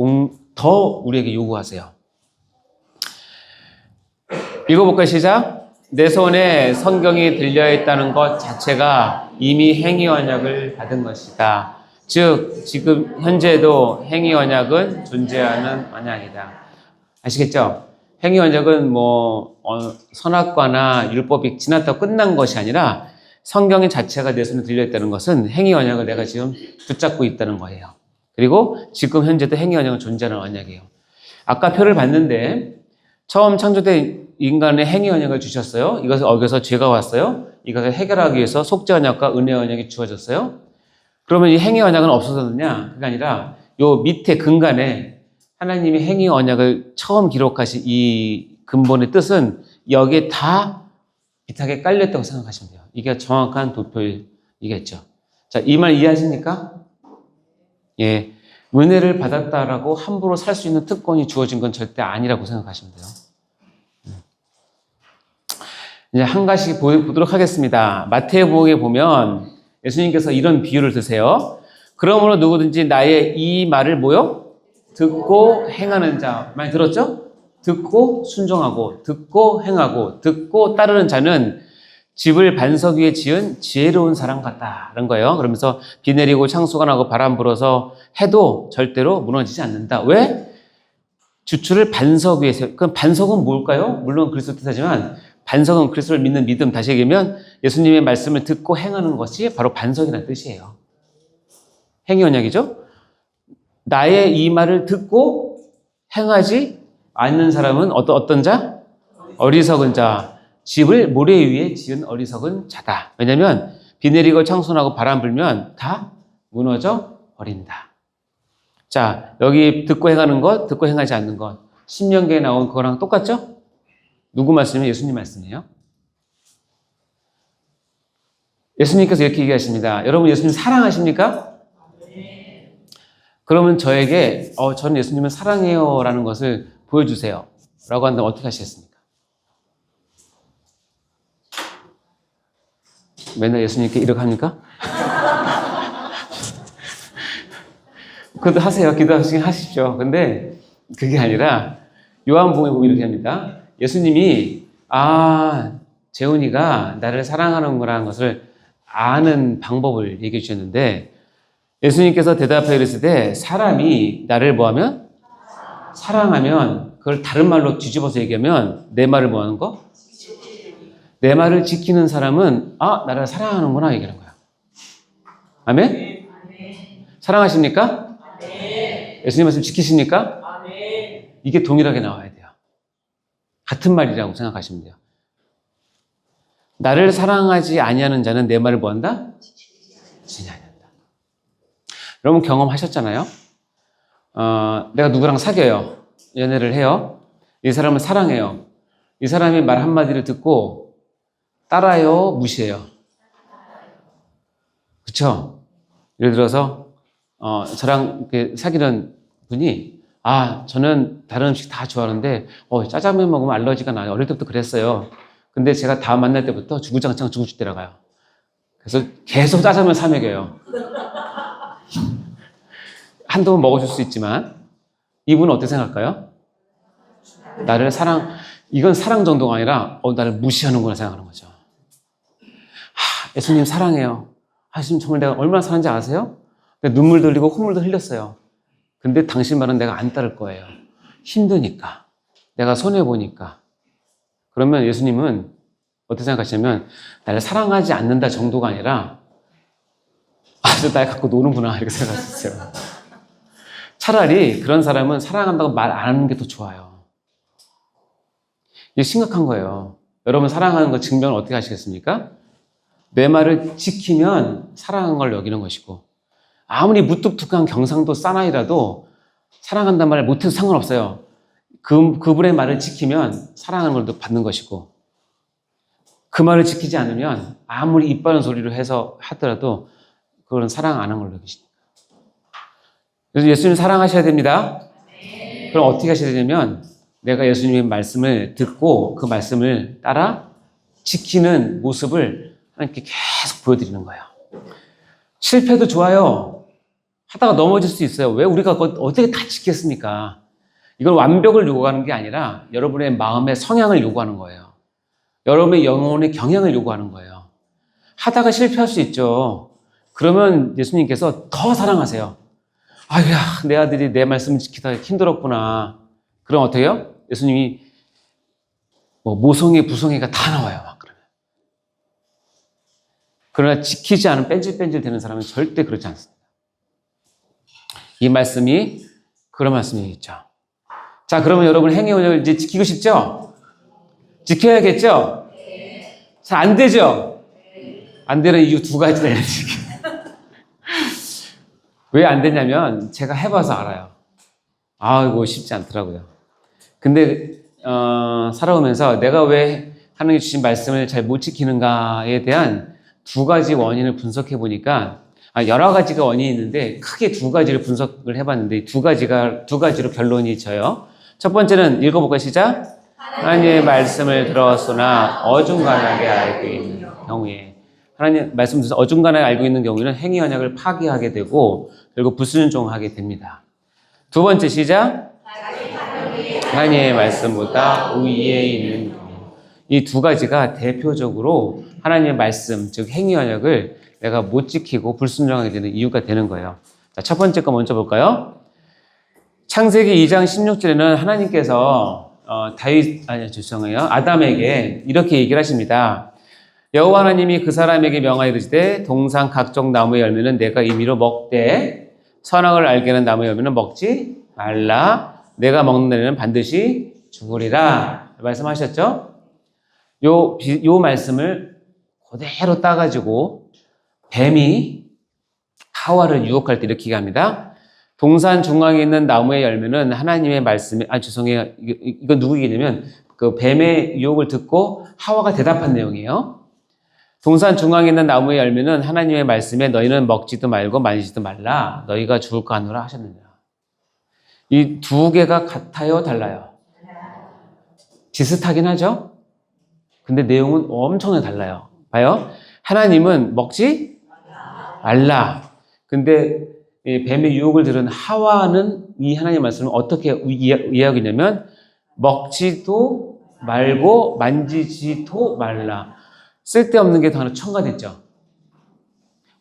더 우리에게 요구하세요. 읽어볼까요? 시작. 내 손에 성경이 들려있다는 것 자체가 이미 행위 언약을 받은 것이다. 즉 지금 현재도 행위 언약은 존재하는 언약이다. 아시겠죠? 행위 언약은 선악과나 율법이 지났다고 끝난 것이 아니라 성경의 자체가 내 손에 들려있다는 것은 행위 언약을 내가 지금 붙잡고 있다는 거예요. 그리고 지금 현재도 행위 언약은 존재하는 언약이에요. 아까 표를 봤는데 처음 창조된 인간의 행위 언약을 주셨어요. 이것을 어겨서 죄가 왔어요. 이것을 해결하기 위해서 속죄 언약과 은혜 언약이 주어졌어요. 그러면 이 행위 언약은 없어졌느냐? 그게 아니라 요 밑에 근간에 하나님이 행위 언약을 처음 기록하신 이 근본의 뜻은 여기에 다 비슷하게 깔렸다고 생각하시면 돼요. 이게 정확한 도표이겠죠. 자, 이 말 이해하십니까? 예. 은혜를 받았다라고 함부로 살 수 있는 특권이 주어진 건 절대 아니라고 생각하시면 돼요. 이제 한 가지 보도록 하겠습니다. 마태복음에 보면 예수님께서 이런 비유를 드세요. 그러므로 누구든지 나의 이 말을 듣고 행하는 자. 많이 들었죠? 듣고 순종하고, 듣고 행하고, 듣고 따르는 자는 집을 반석 위에 지은 지혜로운 사람 같다는 거예요. 그러면서 비 내리고 창수가 나고 바람 불어서 해도 절대로 무너지지 않는다. 왜? 주추를 반석 위에 세워. 그럼 반석은 뭘까요? 물론 그리스도 뜻하지만 반석은 그리스도를 믿는 믿음. 다시 얘기하면 예수님의 말씀을 듣고 행하는 것이 바로 반석이라는 뜻이에요. 행위 언약이죠. 나의 이 말을 듣고 행하지 않는 사람은 어떤 자? 어리석은 자. 집을 모래 위에 지은 어리석은 자다. 왜냐하면 비 내리고 청순하고 바람 불면 다 무너져 버린다. 자, 여기 듣고 행하는 것, 듣고 행하지 않는 것. 신명기에 나온 그거랑 똑같죠? 누구 말씀이에요? 예수님 말씀이에요. 예수님께서 이렇게 얘기하십니다. 여러분 예수님 사랑하십니까? 그러면 저에게 저는 예수님을 사랑해요 라는 것을 보여주세요 라고 한다면 어떻게 하시겠습니까? 맨날 예수님께 이렇게 합니까? 그것도 하세요. 기도하시긴 하십시오. 근데 그게 아니라 요한복음에 보면 이렇게 합니다. 예수님이 재훈이가 나를 사랑하는 거라는 것을 아는 방법을 얘기해 주셨는데 예수님께서 대답하여 이르시되 사람이 나를 뭐하면? 사랑하면 그걸 다른 말로 뒤집어서 얘기하면 내 말을 뭐하는 거? 내 말을 지키는 사람은 나를 사랑하는구나 얘기하는 거야. 아멘? 사랑하십니까? 예수님 말씀 지키십니까? 이게 동일하게 나와야 돼요. 같은 말이라고 생각하시면 돼요. 나를 사랑하지 아니하는 자는 내 말을 뭐한다? 지키지 아니한다. 여러분 경험하셨잖아요? 내가 누구랑 사귀어요. 연애를 해요. 이 사람을 사랑해요. 이 사람이 말 한마디를 듣고 따라요? 무시해요? 그쵸? 예를 들어서 저랑 이렇게 사귀는 분이 저는 다른 음식 다 좋아하는데 짜장면 먹으면 알러지가 나요. 어릴 때부터 그랬어요. 근데 제가 다음 만날 때부터 주구장창 중국집 데려가요. 그래서 계속 짜장면 사 먹여요. 한두 번 먹어줄 수 있지만 이분은 어떻게 생각할까요? 나를 이건 사랑 정도가 아니라 나를 무시하는구나 생각하는 거죠. 예수님 사랑해요. 예수님 정말 내가 얼마나 사랑하는지 아세요? 눈물도 흘리고 콧물도 흘렸어요. 근데 당신 말은 내가 안 따를 거예요. 힘드니까. 내가 손해보니까. 그러면 예수님은 어떻게 생각하시냐면 나를 사랑하지 않는다 정도가 아니라 아주 날 갖고 노는구나 이렇게 생각하셨어요. 차라리 그런 사람은 사랑한다고 말 안 하는 게 더 좋아요. 이게 심각한 거예요. 여러분 사랑하는 거 증명을 어떻게 하시겠습니까? 내 말을 지키면 사랑한 걸 여기는 것이고 아무리 무뚝뚝한 경상도 사나이라도 사랑한다는 말을 못해도 상관없어요. 그분의 말을 지키면 사랑하는 걸 받는 것이고 그 말을 지키지 않으면 아무리 입 바른 소리로 해서 하더라도 그건 사랑 안 한 걸로 여기시니까. 그래서 예수님 사랑하셔야 됩니다. 그럼 어떻게 하셔야 되냐면 내가 예수님의 말씀을 듣고 그 말씀을 따라 지키는 모습을 하나님께 계속 보여드리는 거예요. 실패도 좋아요. 하다가 넘어질 수 있어요. 왜 우리가 어떻게 다 지켰습니까? 이건 완벽을 요구하는 게 아니라 여러분의 마음의 성향을 요구하는 거예요. 여러분의 영혼의 경향을 요구하는 거예요. 하다가 실패할 수 있죠. 그러면 예수님께서 더 사랑하세요. 아유야, 내 아들이 내 말씀을 지키다 힘들었구나. 그럼 어떻게 해요? 예수님이 모성애, 부성애가 다 나와요. 막 그러면. 그러나 지키지 않은 뺀질뺀질 되는 사람은 절대 그렇지 않습니다. 이 말씀이 그런 말씀이겠죠. 자, 그러면 여러분 행위원을 이제 지키고 싶죠? 지켜야겠죠? 잘 안 되죠? 안 되는 이유 두 가지다. 왜 안 되냐면 제가 해봐서 알아요. 이거 쉽지 않더라고요. 근데 살아오면서 내가 왜 하나님이 주신 말씀을 잘 못 지키는가에 대한 두 가지 원인을 분석해 보니까 여러 가지가 원인이 있는데 크게 두 가지를 분석을 해봤는데 두 가지로 결론이 져요. 첫 번째는 읽어볼까요? 시작. 하나님의 말씀을 들었으나 어중간하게 알고 있는 경우에 하나님 말씀 들어서 어중간하게 알고 있는 경우에는 행위 언약을 파기하게 되고 결국 불순종하게 됩니다. 두 번째 시작. 하나님의 말씀보다 위에 있는 경우. 이 두 가지가 대표적으로 하나님의 말씀, 즉 행위 언약을 내가 못 지키고 불순종하게 되는 이유가 되는 거예요. 자, 첫 번째 거 먼저 볼까요? 창세기 2장 16절에는 하나님께서 아담에게 이렇게 얘기를 하십니다. 여호와 하나님이 그 사람에게 명하여 이르시되 동산 각종 나무의 열매는 내가 임의로 먹되 선악을 알게 하는 나무의 열매는 먹지 말라. 내가 먹는 날에는 반드시 죽으리라. 말씀하셨죠? 요 말씀을 그대로 따가지고 뱀이 하와를 유혹할 때 이렇게 얘기합니다. 동산 중앙에 있는 나무의 열매는 하나님의 말씀에, 죄송해요. 이건 누구 얘기냐면, 그 뱀의 유혹을 듣고 하와가 대답한 내용이에요. 동산 중앙에 있는 나무의 열매는 하나님의 말씀에 너희는 먹지도 말고 만지지도 말라. 너희가 죽을까 하노라 하셨느니라. 이 두 개가 같아요, 달라요? 비슷하긴 하죠? 근데 내용은 엄청나게 달라요. 봐요. 하나님은 먹지 말라. 근데 뱀의 유혹을 들은 하와는 이 하나님의 말씀을 어떻게 이해하고 있냐면 먹지도 말고 만지지도 말라. 쓸데없는 게 더 하나 첨가됐죠.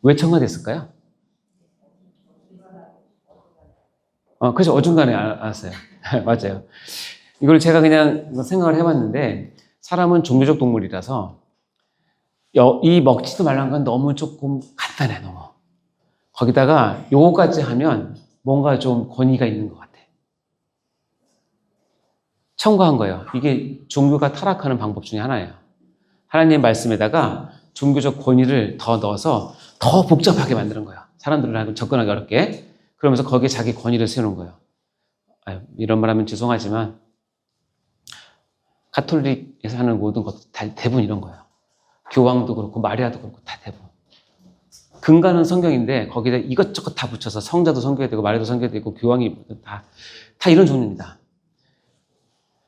왜 첨가됐을까요? 그래서 어중간에 알았어요. 맞아요. 이걸 제가 그냥 생각을 해봤는데 사람은 종교적 동물이라서 이 먹지도 말라는 건 너무 조금 간단해, 너무. 거기다가 요거까지 하면 뭔가 좀 권위가 있는 것 같아. 첨가한 거예요. 이게 종교가 타락하는 방법 중에 하나예요. 하나님의 말씀에다가 종교적 권위를 더 넣어서 더 복잡하게 만드는 거예요. 사람들을 접근하기 어렵게. 그러면서 거기에 자기 권위를 세우는 거예요. 이런 말 하면 죄송하지만 가톨릭에서 하는 모든 것도 다 대부분 이런 거예요. 교황도 그렇고 마리아도 그렇고 다 대부분. 근간은 성경인데 거기다 이것저것 다 붙여서 성자도 섬겨야 되고 마리아도 섬겨야 되고 교황이 다 이런 종류입니다.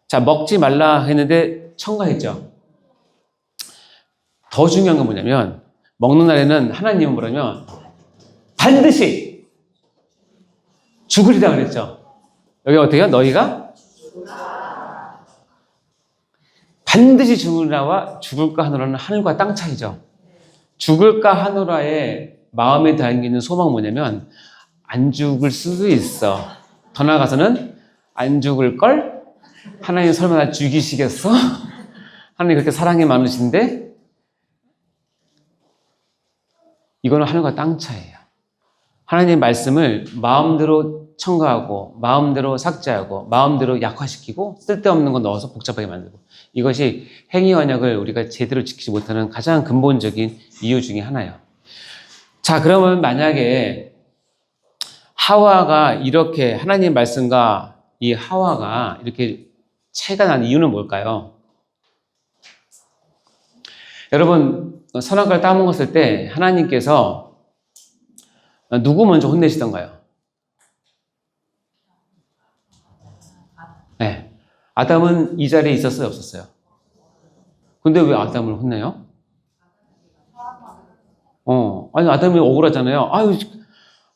자, 먹지 말라 했는데 첨가했죠. 더 중요한 건 뭐냐면 먹는 날에는 하나님은 뭐라면 반드시 죽으리라 그랬죠. 여기 어떻게 해요? 너희가 반드시 죽으리라와 죽을까 하노라는 하늘과 땅 차이죠. 죽을까 하노라의 마음에 담기는 소망은 뭐냐면 안 죽을 수도 있어. 더 나아가서는 안 죽을 걸? 하나님 설마 나 죽이시겠어? 하나님 그렇게 사랑이 많으신데 이거는 하늘과 땅 차이예요. 하나님의 말씀을 마음대로 첨가하고 마음대로 삭제하고 마음대로 약화시키고 쓸데없는 거 넣어서 복잡하게 만들고 이것이 행위 언약을 우리가 제대로 지키지 못하는 가장 근본적인 이유 중에 하나예요. 자, 그러면 만약에 하와가 이렇게 하나님의 말씀과 이 하와가 이렇게 차이가 난 이유는 뭘까요? 여러분 선악과를 따먹었을 때 하나님께서 누구 먼저 혼내시던가요? 네. 아담은 이 자리에 있었어요, 없었어요? 근데 왜 아담을 혼내요? 아니, 아담이 억울하잖아요. 아유,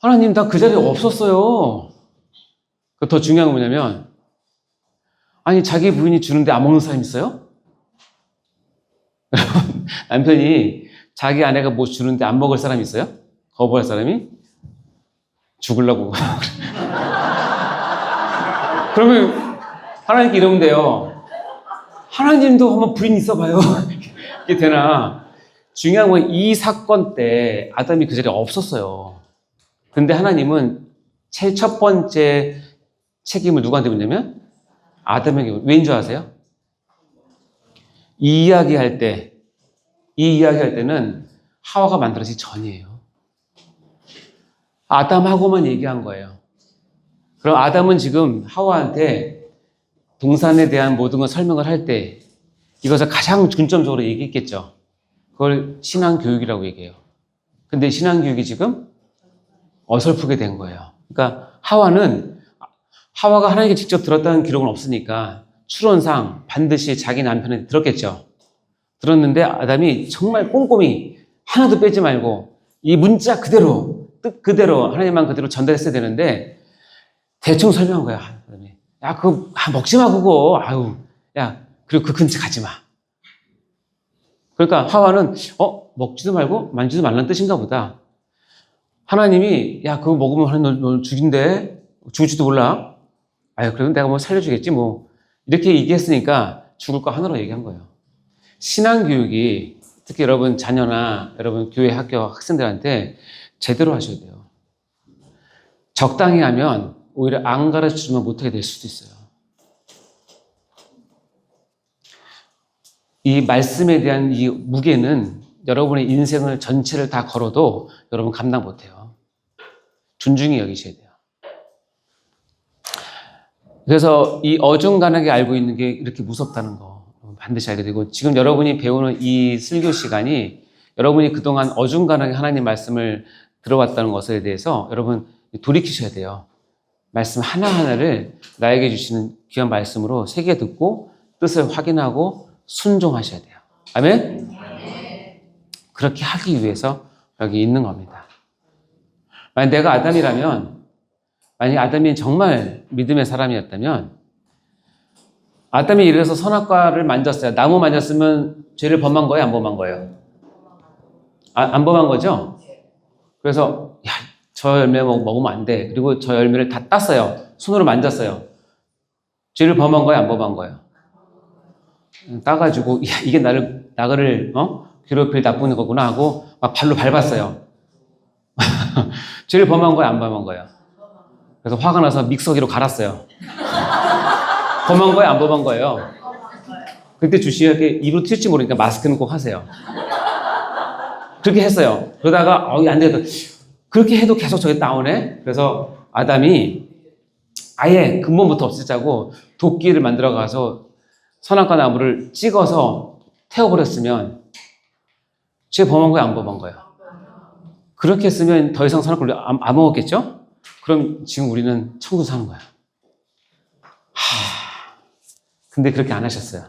하나님, 나 그 자리에 없었어요. 더 중요한 건 뭐냐면, 아니, 자기 부인이 주는데 안 먹는 사람 있어요? 남편이 자기 아내가 뭐 주는데 안 먹을 사람이 있어요? 거부할 사람이? 죽으려고. 그러면 하나님께 이러면 돼요. 하나님도 한번 부인 있어봐요. 이게 되나? 중요한 건 이 사건 때 아담이 그 자리에 없었어요. 근데 하나님은 첫 번째 책임을 누구한테 묻냐면 아담에게. 왜인 줄 아세요? 이 이야기할 때는 하와가 만들어지기 전이에요. 아담하고만 얘기한 거예요. 그럼 아담은 지금 하와한테 동산에 대한 모든 걸 설명을 할 때 이것을 가장 중점적으로 얘기했겠죠. 그걸 신앙교육이라고 얘기해요. 근데 신앙교육이 지금 어설프게 된 거예요. 그러니까 하와가 하나님께 직접 들었다는 기록은 없으니까 추론상 반드시 자기 남편한테 들었겠죠. 들었는데 아담이 정말 꼼꼼히 하나도 빼지 말고 이 문자 그대로 뜻 그대로 하나님만 그대로 전달했어야 되는데 대충 설명한 거야. 야, 그거 먹지 마 그거. 아유, 야, 그리고 그 근처 가지 마. 그러니까 하와는 먹지도 말고 만지도 말라는 뜻인가 보다. 하나님이 야, 그거 먹으면 하나님 널 죽인대. 죽을지도 몰라. 아유, 그래도 내가 뭐 살려주겠지 뭐. 이렇게 얘기했으니까 죽을 거 하나로 얘기한 거예요. 신앙교육이 특히 여러분 자녀나 여러분 교회 학교 학생들한테 제대로 하셔야 돼요. 적당히 하면 오히려 안 가르쳐주면 못하게 될 수도 있어요. 이 말씀에 대한 이 무게는 여러분의 인생을 전체를 다 걸어도 여러분 감당 못해요. 존중히 여기셔야 돼요. 그래서 이 어중간하게 알고 있는 게 이렇게 무섭다는 거 반드시 알게 되고, 지금 여러분이 배우는 이 설교 시간이 여러분이 그동안 어중간하게 하나님 말씀을 들어왔다는 것에 대해서 여러분 돌이키셔야 돼요. 말씀 하나하나를 나에게 주시는 귀한 말씀으로 새겨 듣고 뜻을 확인하고 순종하셔야 돼요. 아멘? 그렇게 하기 위해서 여기 있는 겁니다. 만약 내가 아담이라면, 만약 아담이 정말 믿음의 사람이었다면, 아담이 이래서 선악과를 만졌어요. 나무 만졌으면 죄를 범한 거예요? 안 범한 거예요? 안 범한 거죠? 그래서 야, 저 열매 먹으면 안 돼. 그리고 저 열매를 다 땄어요. 손으로 만졌어요. 죄를 범한 거예요? 안 범한 거예요? 따가지고 야, 이게 나를 괴롭힐 나쁜 거구나 하고 막 발로 밟았어요. 죄를 범한 거예요? 안 범한 거예요? 그래서 화가 나서 믹서기로 갈았어요. 범한 거예요? 안 범한 거예요? 그때 주시하게 입으로 튈지 모르니까 마스크는 꼭 하세요. 그렇게 했어요. 그러다가 안 되겠다. 그렇게 해도 계속 저게 나오네. 그래서 아담이 아예 근본부터 없애자고 도끼를 만들어 가서 선악과 나무를 찍어서 태워버렸으면 죄 범한 거예요? 안 범한 거예요? 그렇게 했으면 더 이상 선악과를 안 먹었겠죠? 그럼 지금 우리는 천국 사는 거야. 근데 그렇게 안 하셨어요.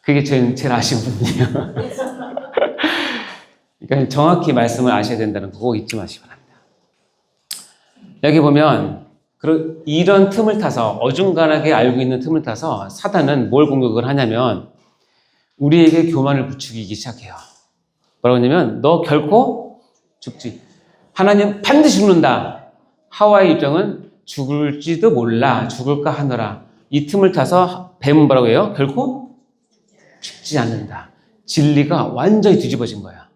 그게 제일 아쉬운 부분이에요. 그러니까 정확히 말씀을 아셔야 된다는 거 꼭 잊지 마시기 바랍니다. 여기 보면 이런 틈을 타서, 어중간하게 알고 있는 틈을 타서 사단은 뭘 공격을 하냐면 우리에게 교만을 부추기기 시작해요. 뭐라고 하냐면 너 결코 죽지. 하나님 반드시 죽는다. 하와의 입장은 죽을지도 몰라. 죽을까 하노라. 이 틈을 타서 뱀은 뭐라고 해요? 결코 죽지 않는다. 진리가 완전히 뒤집어진 거야.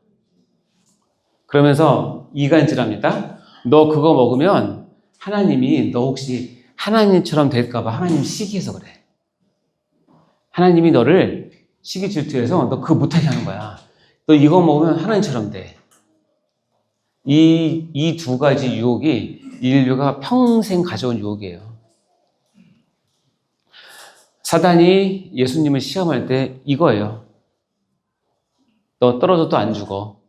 그러면서 이간질합니다. 너 그거 먹으면 하나님이 너 혹시 하나님처럼 될까 봐 하나님 시기해서 그래. 하나님이 너를 시기 질투해서 너 그거 못하게 하는 거야. 너 이거 먹으면 하나님처럼 돼. 이 두 가지 유혹이 인류가 평생 가져온 유혹이에요. 사단이 예수님을 시험할 때 이거예요. 너 떨어져도 안 죽어.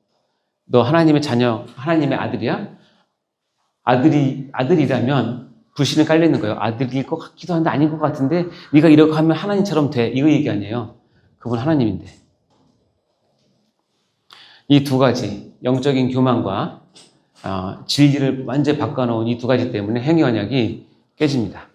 너 하나님의 자녀, 하나님의 아들이야? 아들이라면 불신을 깔리는 거예요. 아들일 것 같기도 한데 아닌 것 같은데 네가 이렇게 하면 하나님처럼 돼. 이거 얘기 아니에요. 그분 하나님인데. 이 두 가지, 영적인 교만과 진리를 완전히 바꿔놓은 이 두 가지 때문에 행위 언약이 깨집니다.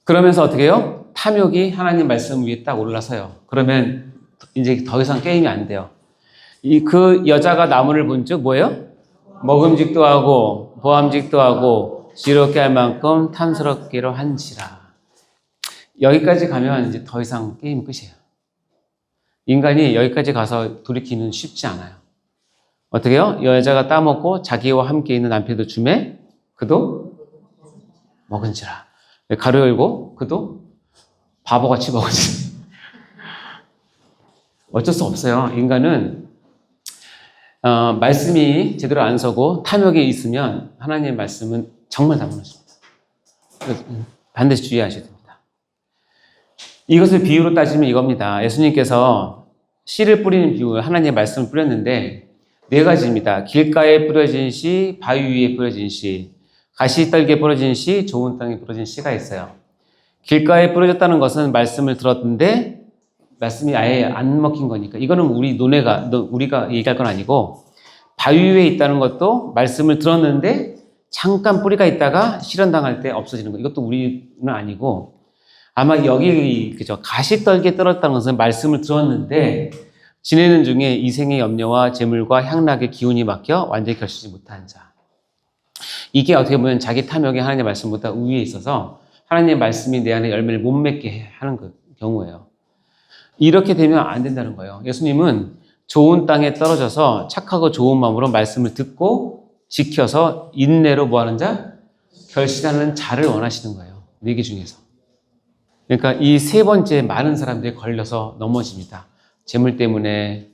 그러면서 어떻게 해요? 탐욕이 하나님 말씀 위에 딱 올라서요. 그러면 이제 더 이상 게임이 안 돼요. 그 여자가 나무를 본 즉 뭐예요? 먹음직도 하고 보암직도 하고 지롭게 할 만큼 탐스럽기로 한지라. 여기까지 가면 이제 더 이상 게임 끝이에요. 인간이 여기까지 가서 돌이키는 쉽지 않아요. 어떻게 해요? 여자가 따먹고 자기와 함께 있는 남편도 주매 그도 먹은지라. 가로 열고 그도 바보같이 먹은지라. 어쩔 수 없어요. 인간은 말씀이 제대로 안 서고 탐욕이 있으면 하나님의 말씀은 정말 다 무너집니다. 반드시 주의하셔야 됩니다. 이것을 비유로 따지면 이겁니다. 예수님께서 씨를 뿌리는 비유, 하나님의 말씀을 뿌렸는데 네 가지입니다. 길가에 뿌려진 씨, 바위 위에 뿌려진 씨, 가시떨기에 뿌려진 씨, 좋은 땅에 뿌려진 씨가 있어요. 길가에 뿌려졌다는 것은 말씀을 들었는데 말씀이 아예 안 먹힌 거니까 이거는 우리가 얘기할 건 아니고, 바위 위에 있다는 것도 말씀을 들었는데 잠깐 뿌리가 있다가 실현당할 때 없어지는 거, 이것도 우리는 아니고, 아마 여기 그죠, 가시떨기에 떨어졌다는 것은 말씀을 들었는데 지내는 중에 이생의 염려와 재물과 향락의 기운이 막혀 완전히 결실지 못한 자. 이게 어떻게 보면 자기 탐욕이 하나님의 말씀보다 우위에 있어서 하나님의 말씀이 내 안에 열매를 못 맺게 하는 경우예요. 이렇게 되면 안 된다는 거예요. 예수님은 좋은 땅에 떨어져서 착하고 좋은 마음으로 말씀을 듣고 지켜서 인내로 뭐하는 자? 결실하는 자를 원하시는 거예요. 네 개 중에서. 그러니까 이 세 번째 많은 사람들이 걸려서 넘어집니다. 재물 때문에,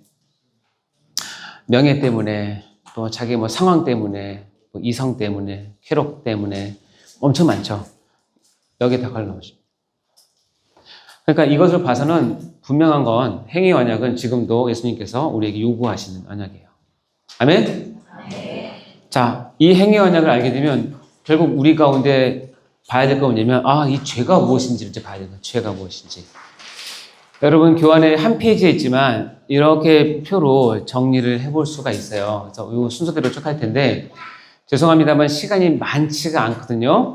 명예 때문에, 또 자기 뭐 상황 때문에, 뭐 이성 때문에, 쾌락 때문에 엄청 많죠. 여기에 다 걸려 넘어집니다. 그러니까 이것을 봐서는 분명한 건 행위 언약은 지금도 예수님께서 우리에게 요구하시는 언약이에요. 아멘? 자, 이 행위 언약을 알게 되면 결국 우리 가운데 봐야 될 거 뭐냐면, 이 죄가 무엇인지를 이제 봐야 돼요. 죄가 무엇인지. 여러분, 교환에 한 페이지에 있지만, 이렇게 표로 정리를 해볼 수가 있어요. 그래서 이 순서대로 쭉 할 텐데, 죄송합니다만 시간이 많지가 않거든요.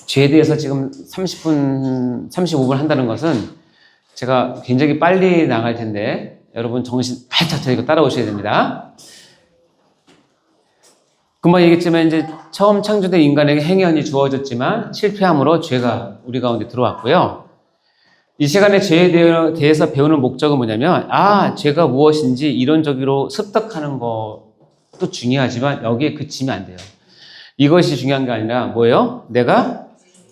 죄에 대해서 지금 30분, 35분 한다는 것은 제가 굉장히 빨리 나갈 텐데, 여러분 정신 바짝 차리고 따라오셔야 됩니다. 금방 얘기했지만 이제 처음 창조된 인간에게 행위언이 주어졌지만 실패함으로 죄가 우리 가운데 들어왔고요. 이 시간에 죄에 대해서 배우는 목적은 뭐냐면 죄가 무엇인지 이론적으로 습득하는 것도 중요하지만 여기에 그치면 안 돼요. 이것이 중요한 게 아니라 뭐예요? 내가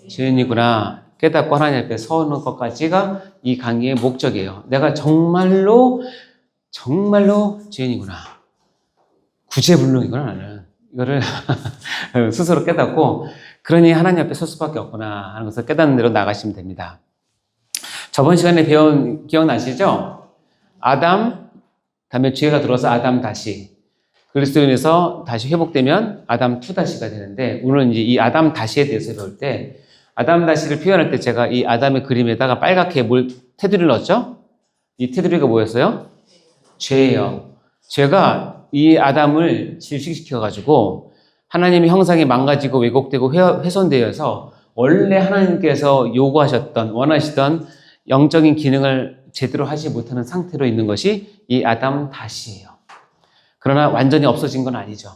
죄인이구나 깨닫고 하나님 앞에 서는 것까지가 이 강의의 목적이에요. 내가 정말로 죄인이구나. 구제불능이구나 나는. 이거를 스스로 깨닫고 그러니 하나님 앞에 설 수밖에 없구나 하는 것을 깨닫는 대로 나가시면 됩니다. 저번 시간에 배운 기억나시죠? 아담, 다음에 죄가 들어서 아담 다시 그리스도인에서 다시 회복되면 아담 투 다시가 되는데 오늘은 이제 이 아담 다시에 대해서 배울 때 아담 다시를 표현할 때 제가 이 아담의 그림에다가 빨갛게 테두리를 넣었죠? 이 테두리가 뭐였어요? 죄예요. 죄가 이 아담을 질식시켜가지고 하나님의 형상이 망가지고 왜곡되고 훼손되어서 원래 하나님께서 요구하셨던 원하시던 영적인 기능을 제대로 하지 못하는 상태로 있는 것이 이 아담 다시예요. 그러나 완전히 없어진 건 아니죠.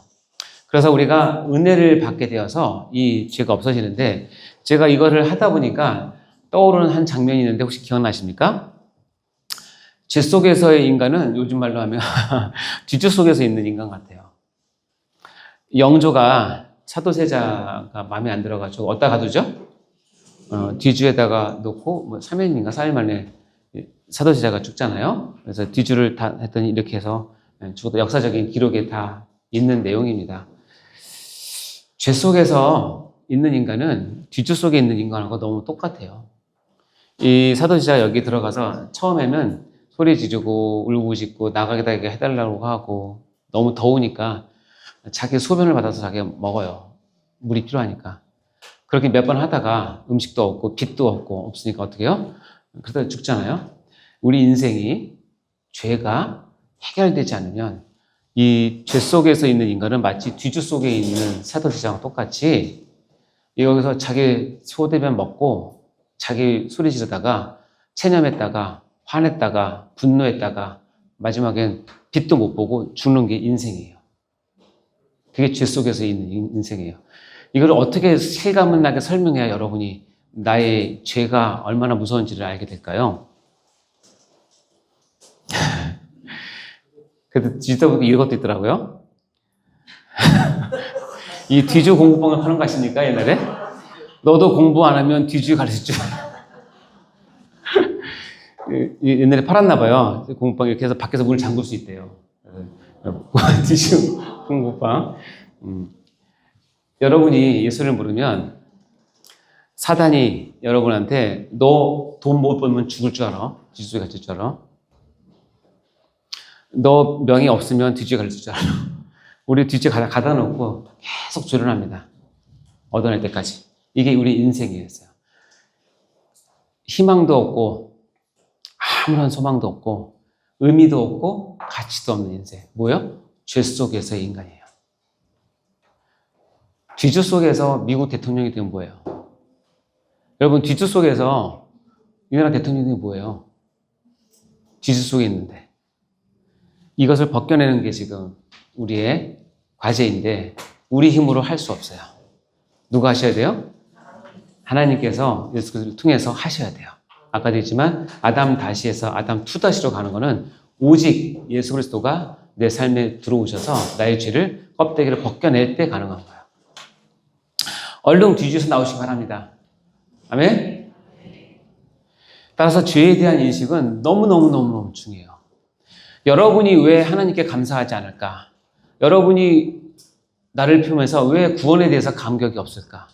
그래서 우리가 은혜를 받게 되어서 이 죄가 없어지는데 제가 이거를 하다 보니까 떠오르는 한 장면이 있는데 혹시 기억나십니까? 죄 속에서의 인간은 요즘 말로 하면 뒤주 속에서 있는 인간 같아요. 영조가 차도세자가 마음에 안 들어가지고 어디다 가두죠? 뒤주에다가 놓고 뭐 3일인가 4일 만에 차도세자가 죽잖아요. 그래서 뒤주를 다 했더니 이렇게 해서 죽었다. 역사적인 기록에 다 있는 내용입니다. 죄 속에서 있는 인간은 뒤주 속에 있는 인간하고 너무 똑같아요. 이 사도세자가 여기 들어가서 처음에는 소리 지르고 울부짖고 나가게 해달라고 하고 너무 더우니까 자기 소변을 받아서 자기가 먹어요. 물이 필요하니까. 그렇게 몇 번 하다가 음식도 없고 빛도 없으니까 어떻게 해요? 그러다 죽잖아요. 우리 인생이 죄가 해결되지 않으면 이 죄 속에서 있는 인간은 마치 뒤주 속에 있는 사도세자와 똑같이 여기서 자기 소대변 먹고 자기 소리 지르다가 체념했다가 화냈다가 분노했다가 마지막엔 빛도 못 보고 죽는 게 인생이에요. 그게 죄 속에서 있는 인생이에요. 이걸 어떻게 실감나게 설명해야 여러분이 나의 죄가 얼마나 무서운지를 알게 될까요? 그래도 뒤집다 보니까 이런 것도 있더라고요. 이 뒤주 공부방을 파는 거 아십니까 옛날에? 너도 공부 안 하면 뒤주 가르칠 줄 옛날에 팔았나 봐요. 공부방 이렇게 해서 밖에서 문을 잠글 수 있대요. 뒤주 공부방. 여러분이 예수를 모르면 사단이 여러분한테 너 돈 못 벌면 죽을 줄 알아? 뒤주에 갇힐 줄 알아? 너 명예 없으면 뒤주에 갇힐 줄 알아? 우리 뒤주에 가다 놓고 계속 조련합니다. 얻어낼 때까지. 이게 우리 인생이었어요. 희망도 없고 아무런 소망도 없고 의미도 없고 가치도 없는 인생. 뭐요? 죄 속에서의 인간이에요. 뒤주 속에서 미국 대통령이 되면 뭐예요? 여러분 뒤주 속에서 이 나라 대통령이 되면 뭐예요? 뒤주 속에 있는데 이것을 벗겨내는 게 지금 우리의 과제인데 우리 힘으로 할 수 없어요. 누가 하셔야 돼요? 하나님께서 예수 그리스도를 통해서 하셔야 돼요. 아까도 했지만 아담 다시에서 아담 투 다시로 가는 거는 오직 예수 그리스도가 내 삶에 들어오셔서 나의 죄를 껍데기를 벗겨낼 때 가능한 거예요. 얼른 뒤주에서 나오시기 바랍니다. 아멘? 따라서 죄에 대한 인식은 너무너무너무 중요해요. 여러분이 왜 하나님께 감사하지 않을까? 여러분이 나를 표면서 왜 구원에 대해서 감격이 없을까?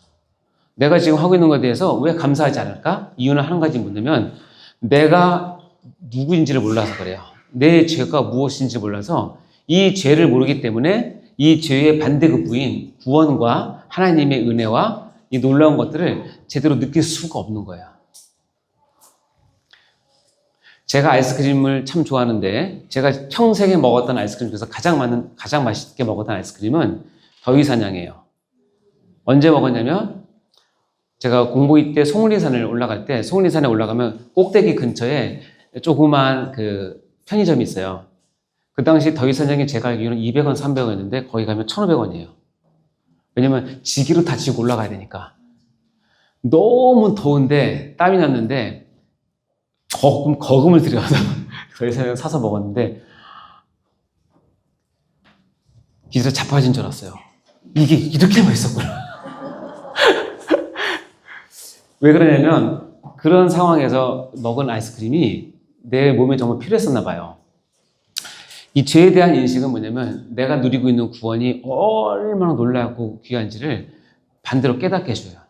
내가 지금 하고 있는 것에 대해서 왜 감사하지 않을까? 이유는 한 가지 뭐냐면 내가 누구인지를 몰라서 그래요. 내 죄가 무엇인지 몰라서 이 죄를 모르기 때문에 이 죄의 반대급부인 구원과 하나님의 은혜와 이 놀라운 것들을 제대로 느낄 수가 없는 거예요. 제가 아이스크림을 참 좋아하는데 제가 평생에 먹었던 아이스크림 중에서 가장 맛있게 먹었던 아이스크림은 더위사냥이에요. 언제 먹었냐면 제가 공보이 때 송리산을 올라갈 때 송리산에 올라가면 꼭대기 근처에 조그만 그 편의점이 있어요. 그 당시 더위사냥이 제가 알기로는 200원, 300원이었는데 거기 가면 1,500원이에요. 왜냐면 지기로 다 지고 올라가야 되니까. 너무 더운데 땀이 났는데 거금을 들여서 더위사냥 사서 먹었는데 진짜 자빠진 줄 알았어요. 이게 이렇게 맛있었구나. 왜 그러냐면 그런 상황에서 먹은 아이스크림이 내 몸에 정말 필요했었나 봐요. 이 죄에 대한 인식은 뭐냐면 내가 누리고 있는 구원이 얼마나 놀랍고 귀한지를 반대로 깨닫게 해줘요.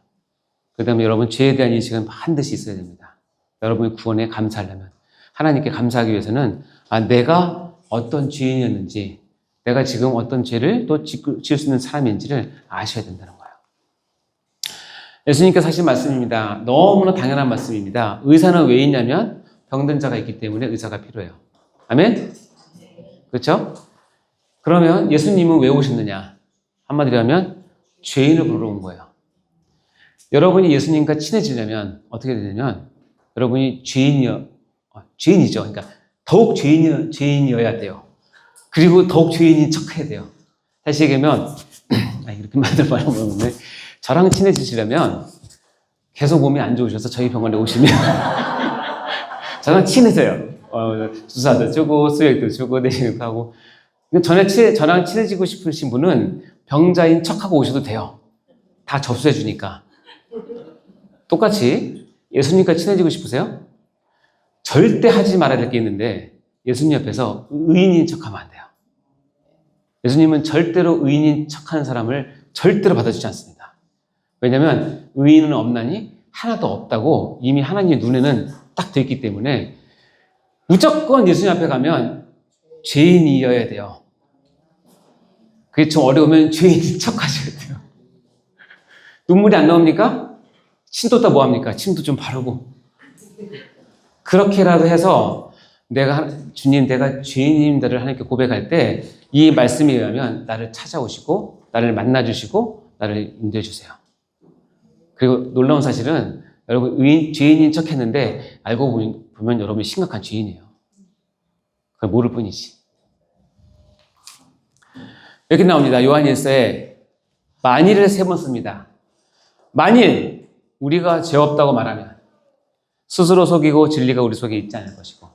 그 다음에 여러분 죄에 대한 인식은 반드시 있어야 됩니다. 여러분의 구원에 감사하려면 하나님께 감사하기 위해서는 내가 어떤 죄인이었는지 내가 지금 어떤 죄를 또 지을 수 있는 사람인지를 아셔야 된다는 거예요. 예수님께서 하신 말씀입니다. 너무나 당연한 말씀입니다. 의사는 왜 있냐면 병든 자가 있기 때문에 의사가 필요해요. 아멘? 그렇죠? 그러면 예수님은 왜 오셨느냐? 한마디로 하면 죄인을 부르러 온 거예요. 여러분이 예수님과 친해지려면 어떻게 되냐면 여러분이 죄인이죠. 그러니까 더욱 죄인이어야 돼요. 그리고 더욱 죄인인 척해야 돼요. 다시 얘기하면 이렇게 말하면 저랑 친해지시려면 계속 몸이 안 좋으셔서 저희 병원에 오시면 저랑 친해져요. 주사도 주고 수액도 주고 내시도 하고. 저랑 친해지고 싶으신 분은 병자인 척하고 오셔도 돼요. 다 접수해 주니까. 똑같이 예수님과 친해지고 싶으세요? 절대 하지 말아야 될 게 있는데 예수님 옆에서 의인인 척하면 안 돼요. 예수님은 절대로 의인인 척하는 사람을 절대로 받아주지 않습니다. 왜냐하면 의인은 없나니 하나도 없다고 이미 하나님의 눈에는 딱 돼 있기 때문에 무조건 예수님 앞에 가면 죄인이어야 돼요. 그게 좀 어려우면 죄인인 척 하셔야 돼요. 눈물이 안 나옵니까? 침도 또 뭐합니까? 침도 좀 바르고. 그렇게라도 해서 주님, 내가 죄인임들을 하나님께 고백할 때 이 말씀에 의하면 나를 찾아오시고 나를 만나주시고 나를 인도해 주세요. 그리고 놀라운 사실은 여러분 죄인인 척 했는데 알고 보면 여러분이 심각한 죄인이에요. 그걸 모를 뿐이지. 이렇게 나옵니다. 요한일서에 만일을 3번 씁니다. 만일 우리가 죄 없다고 말하면 스스로 속이고 진리가 우리 속에 있지 않을 것이고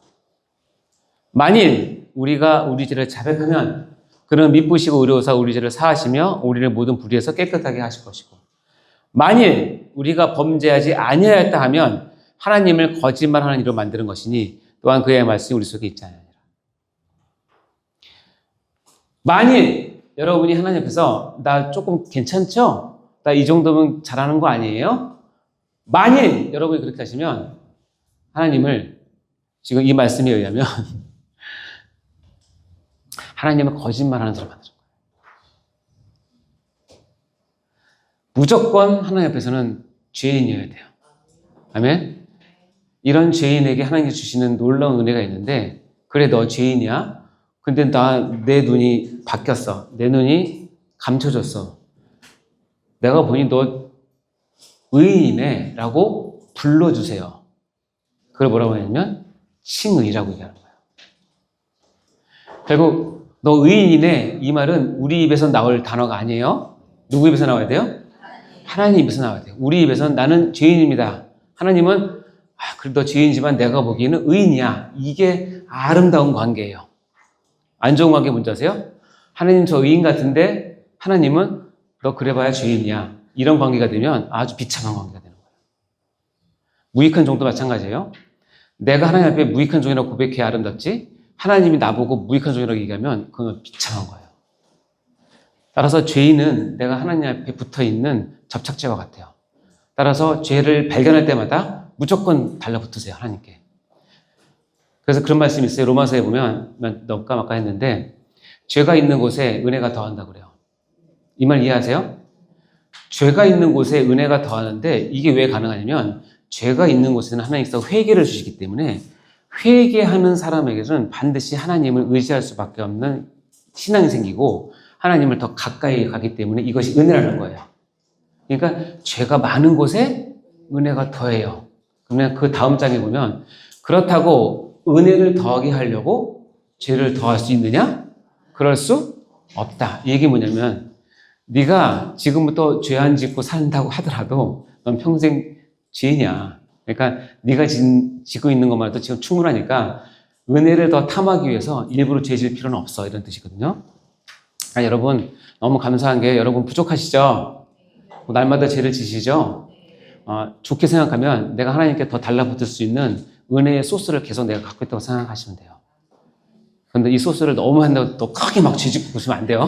만일 우리가 우리 죄를 자백하면 그는 미쁘시고 의로우사 우리 죄를 사하시며 우리를 모든 불의에서 깨끗하게 하실 것이고 만일 우리가 범죄하지 아니하였다 하면 하나님을 거짓말하는 이로 만드는 것이니 또한 그의 말씀이 우리 속에 있지 않으리라. 만일 여러분이 하나님 앞에서 나 조금 괜찮죠? 나 이 정도면 잘하는 거 아니에요? 만일 여러분이 그렇게 하시면 하나님을 지금 이 말씀에 의하면 하나님은 거짓말하는 사람 만드는 거예요. 무조건 하나님 앞에서는 죄인이어야 돼요. 아멘? 이런 죄인에게 하나님이 주시는 놀라운 은혜가 있는데 그래 너 죄인이야? 근데 내 눈이 바뀌었어. 내 눈이 감춰졌어. 내가 보니 너 의인이네 라고 불러주세요. 그걸 뭐라고 하냐면 칭의라고 얘기하는 거예요. 결국 너 의인이네 이 말은 우리 입에서 나올 단어가 아니에요. 누구 입에서 나와야 돼요? 하나님 입에서 나와야 돼요. 우리 입에서는 나는 죄인입니다. 하나님은 그래도 죄인이지만 내가 보기에는 의인이야. 이게 아름다운 관계예요. 안 좋은 관계 뭔지 아세요? 하나님 저 의인 같은데 하나님은 너 그래봐야 죄인이야. 이런 관계가 되면 아주 비참한 관계가 되는 거예요. 무익한 정도 마찬가지예요. 내가 하나님 앞에 무익한 종이라고 고백해야 아름답지, 하나님이 나보고 무익한 종이라고 얘기하면 그건 비참한 거예요. 따라서 죄인은 내가 하나님 앞에 붙어있는 접착제와 같아요. 따라서 죄를 발견할 때마다 무조건 달라붙으세요, 하나님께. 그래서 그런 말씀이 있어요. 로마서에 보면 넣을까 말까 했는데, 죄가 있는 곳에 은혜가 더한다고 그래요. 이 말 이해하세요? 죄가 있는 곳에 은혜가 더하는데 이게 왜 가능하냐면, 죄가 있는 곳에는 하나님께서 회개를 주시기 때문에 회개하는 사람에게는 반드시 하나님을 의지할 수밖에 없는 신앙이 생기고 하나님을 더 가까이 가기 때문에 이것이 은혜라는 거예요. 그러니까 죄가 많은 곳에 은혜가 더해요. 그러면 그 다음 장에 보면, 그렇다고 은혜를 더하게 하려고 죄를 더할 수 있느냐? 그럴 수 없다. 이 얘기 뭐냐면, 네가 지금부터 죄 안 짓고 산다고 하더라도 넌 평생 죄인이야. 그러니까 네가 지고 있는 것만 해도 지금 충분하니까 은혜를 더 탐하기 위해서 일부러 죄 질 필요는 없어, 이런 뜻이거든요. 그러니까 여러분, 너무 감사한 게 여러분 부족하시죠? 날마다 죄를 지시죠? 좋게 생각하면 내가 하나님께 더 달라붙을 수 있는 은혜의 소스를 계속 내가 갖고 있다고 생각하시면 돼요. 그런데 이 소스를 너무 한다고 또 크게 막 죄짓고 그러시면 안 돼요.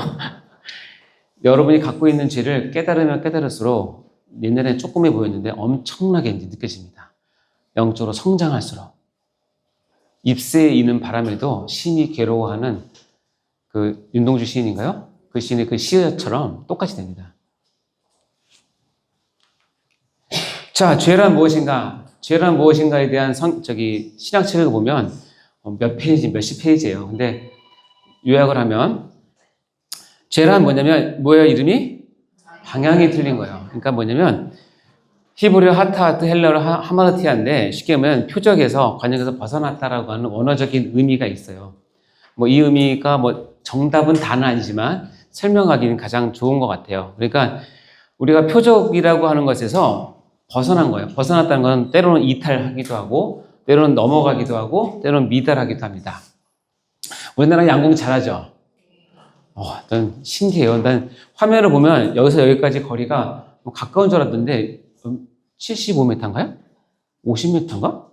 여러분이 갖고 있는 죄를 깨달으면 깨달을수록 옛날에 조금해 보였는데 엄청나게 이제 느껴집니다. 영적으로 성장할수록. 잎새에 이는 바람에도 신이 괴로워하는 그 윤동주 시인인가요? 그 시인의 그 시처럼 똑같이 됩니다. 자, 죄란 무엇인가? 죄란 무엇인가에 대한 신학책을 보면 몇십 페이지예요. 근데 요약을 하면, 죄란 뭐예요, 이름이? 방향이 틀린 거예요. 그러니까 뭐냐면, 히브리어 하타하트, 헬라어로 하마르티아인데, 쉽게 보면 표적에서, 관역에서 벗어났다라고 하는 원어적인 의미가 있어요. 이 의미가 정답은 다는 아니지만 설명하기는 가장 좋은 것 같아요. 그러니까 우리가 표적이라고 하는 것에서 벗어난 거예요. 벗어났다는 건 때로는 이탈하기도 하고, 때로는 넘어가기도 하고, 때로는 미달하기도 합니다. 우리나라 양궁 잘하죠? 난 신기해요. 난 화면을 보면 여기서 여기까지 거리가 가까운 줄 알았는데 75m인가요? 50m인가?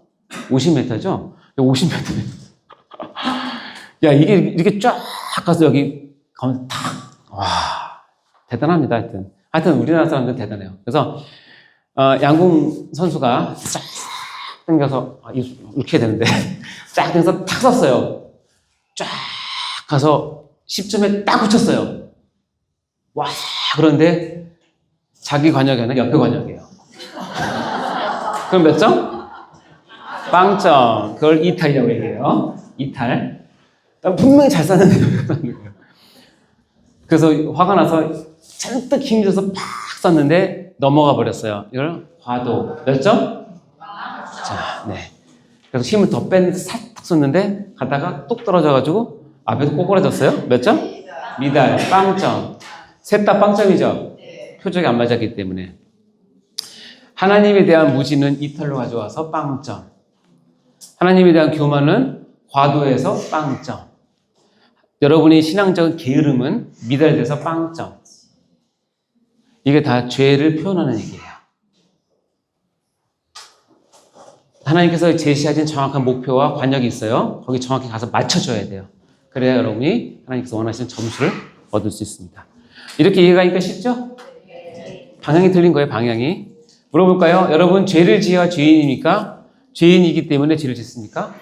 50m죠? 50m. 야, 이게 이렇게 쫙 가서 여기 가면 탁. 와, 대단합니다. 하여튼 우리나라 사람들 대단해요. 그래서 양궁 선수가 쫙 당겨서 이렇게 되는데 쫙 당겨서 탁 쐈어요. 쫙 가서 10점에 딱 붙였어요. 와, 그런데 자기 관역이 아니라 옆에 관역이에요. 그럼 몇 점? 빵점. 그걸 이탈이라고 얘기해요. 이탈. 분명히 잘 쐈는데. 그래서 화가 나서 잔뜩 힘줘서 팍 쐈는데 넘어가 버렸어요. 이걸 과도. 몇 점? 자, 네. 그래서 힘을 더 뺐는데 살짝 쐈는데 가다가 뚝 떨어져가지고 앞에서 꼬꾸라졌어요. 몇 점? 미달, 빵점. 셋 다 빵점이죠? 표적이 안 맞았기 때문에. 하나님에 대한 무지는 이탈로 가져와서 빵점. 하나님에 대한 교만은 과도해서 빵점. 여러분이 신앙적 게으름은 미달돼서 빵점. 이게 다 죄를 표현하는 얘기예요. 하나님께서 제시하신 정확한 목표와 관역이 있어요. 거기 정확히 가서 맞춰줘야 돼요. 그래야 여러분이 하나님께서 원하시는 점수를 얻을 수 있습니다. 이렇게 이해가니까 쉽죠? 방향이 틀린 거예요, 방향이. 물어볼까요? 여러분, 죄를 지어야 죄인입니까? 죄인이기 때문에 죄를 짓습니까?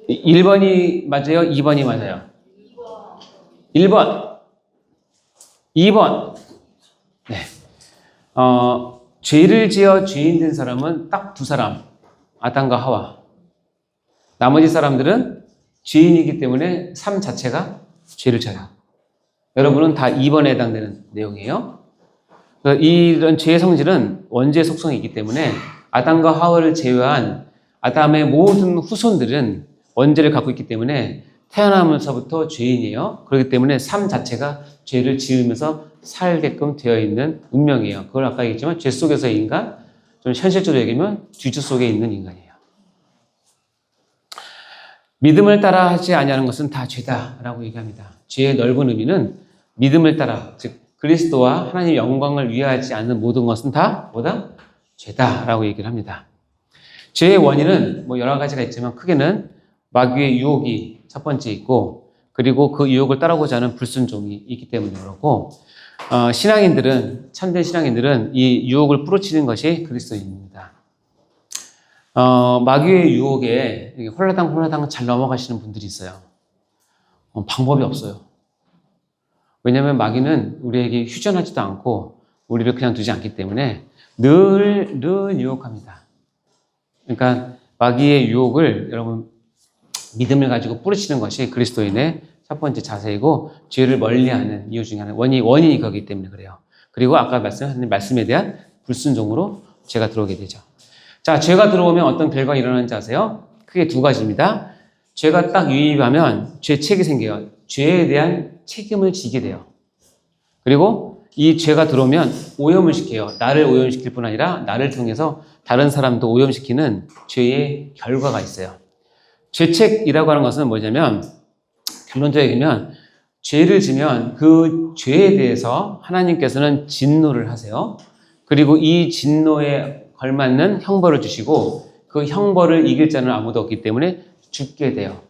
1번이 맞아요? 2번이 맞아요? 1번. 2번. 네. 죄를 지어 죄인 된 사람은 딱 두 사람. 아담과 하와. 나머지 사람들은 죄인이기 때문에 삶 자체가 죄를 져요. 여러분은 다 2번에 해당되는 내용이에요. 이런 죄의 성질은 원죄의 속성이 있기 때문에 아담과 하와를 제외한 아담의 모든 후손들은 원죄를 갖고 있기 때문에 태어나면서부터 죄인이에요. 그렇기 때문에 삶 자체가 죄를 지으면서 살게끔 되어 있는 운명이에요. 그걸 아까 얘기했지만 죄 속에서의 인간, 좀 현실적으로 얘기하면 뒤주 속에 있는 인간이에요. 믿음을 따라 하지 아니하는 것은 다 죄다라고 얘기합니다. 죄의 넓은 의미는 믿음을 따라, 즉 그리스도와 하나님의 영광을 위하지 않는 모든 것은 다 뭐다? 죄다라고 얘기를 합니다. 죄의 원인은 뭐 여러 가지가 있지만 크게는 마귀의 유혹이 첫 번째 있고, 그리고 그 유혹을 따라오고자 하는 불순종이 있기 때문에 그렇고, 신앙인들은, 참된 신앙인들은 이 유혹을 뿌리치는 것이 그리스도인입니다. 마귀의 유혹에 홀라당 잘 넘어가시는 분들이 있어요. 방법이 없어요. 왜냐하면 마귀는 우리에게 휴전하지도 않고 우리를 그냥 두지 않기 때문에 늘 유혹합니다. 그러니까 마귀의 유혹을 여러분 믿음을 가지고 뿌리치는 것이 그리스도인의 첫 번째 자세이고, 죄를 멀리하는 이유 중에 하나, 원인이 거기 때문에 그래요. 그리고 아까 말씀하신 말씀에 대한 불순종으로 죄가 들어오게 되죠. 자, 죄가 들어오면 어떤 결과가 일어나는지 아세요? 크게 두 가지입니다. 죄가 딱 유입하면 죄책이 생겨요. 죄에 대한 책임을 지게 돼요. 그리고 이 죄가 들어오면 오염을 시켜요. 나를 오염시킬 뿐 아니라 나를 통해서 다른 사람도 오염시키는 죄의 결과가 있어요. 죄책이라고 하는 것은 뭐냐면, 결론적으로 얘기하면 죄를 지면 그 죄에 대해서 하나님께서는 진노를 하세요. 그리고 이 진노에 걸맞는 형벌을 주시고, 그 형벌을 이길 자는 아무도 없기 때문에 죽게 돼요.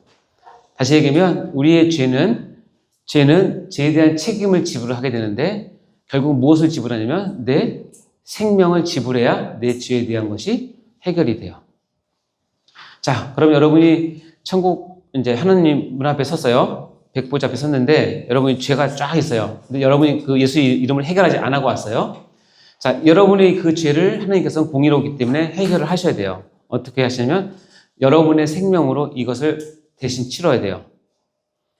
다시 얘기하면 우리의 죄는 죄에 대한 책임을 지불하게 되는데, 결국 무엇을 지불하냐면 내 생명을 지불해야 내 죄에 대한 것이 해결이 돼요. 자, 그럼 여러분이 천국 이제 하나님 문 앞에 섰어요. 백보자 앞에 섰는데 여러분이 죄가 쫙 있어요. 근데 여러분이 그 예수 이름을 해결하지 안 하고 왔어요. 자, 여러분의 그 죄를 하나님께서는 공의롭기 때문에 해결을 하셔야 돼요. 어떻게 하시냐면 여러분의 생명으로 이것을 대신 치러야 돼요.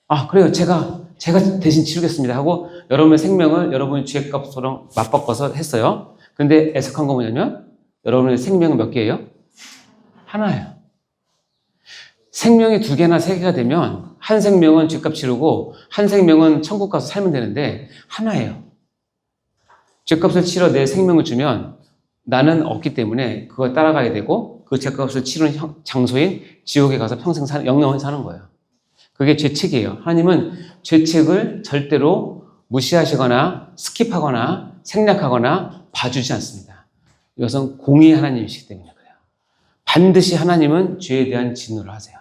아, 그래요. 제가 대신 치르겠습니다 하고 여러분의 생명을 여러분의 죄값으로 맞바꿔서 했어요. 근데 애석한 거 뭐냐면 여러분의 생명은 몇 개예요? 하나예요. 생명이 두 개나 세 개가 되면 한 생명은 죄값 치르고 한 생명은 천국 가서 살면 되는데 하나예요. 죄값을 치러 내 생명을 주면 나는 없기 때문에 그걸 따라가야 되고, 그 죄값을 치르는 장소인 지옥에 가서 평생 영영을 사는 거예요. 그게 죄책이에요. 하나님은 죄책을 절대로 무시하시거나 스킵하거나 생략하거나 봐주지 않습니다. 이것은 공의의 하나님이시기 때문에 그래요. 반드시 하나님은 죄에 대한 진노를 하세요.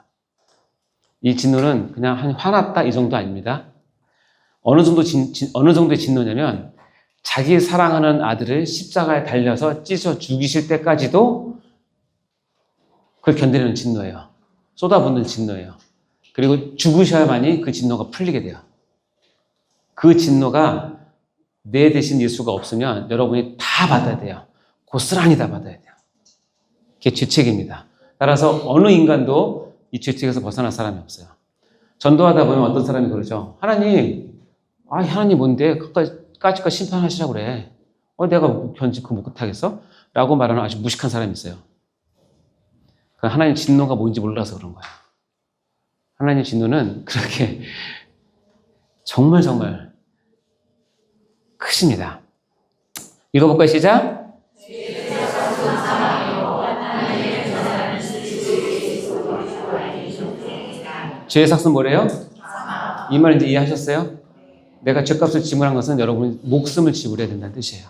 이 진노는 그냥 화났다 이 정도 아닙니다. 어느 정도의 진노냐면 자기 사랑하는 아들을 십자가에 달려서 찢어 죽이실 때까지도 그걸 견디는 진노예요. 쏟아붓는 진노예요. 그리고 죽으셔야만이 그 진노가 풀리게 돼요. 그 진노가 내 대신 예수가 없으면 여러분이 다 받아야 돼요. 고스란히 다 받아야 돼요. 그게 죄책입니다. 따라서 어느 인간도 이 죄책에서 벗어날 사람이 없어요. 전도하다 보면 어떤 사람이 그러죠. 하나님 뭔데 까짓거 심판하시라고 그래. 내가 견지 그거 못하겠어? 라고 말하는 아주 무식한 사람이 있어요. 하나님 진노가 뭔지 몰라서 그런 거예요. 하나님 진노는 그렇게 정말 크십니다. 읽어볼까요? 시작. 죄의 삭은 뭐래요? 이 말 이제 이해하셨어요? 내가 죄값을 지불한 것은 여러분이 목숨을 지불해야 된다는 뜻이에요.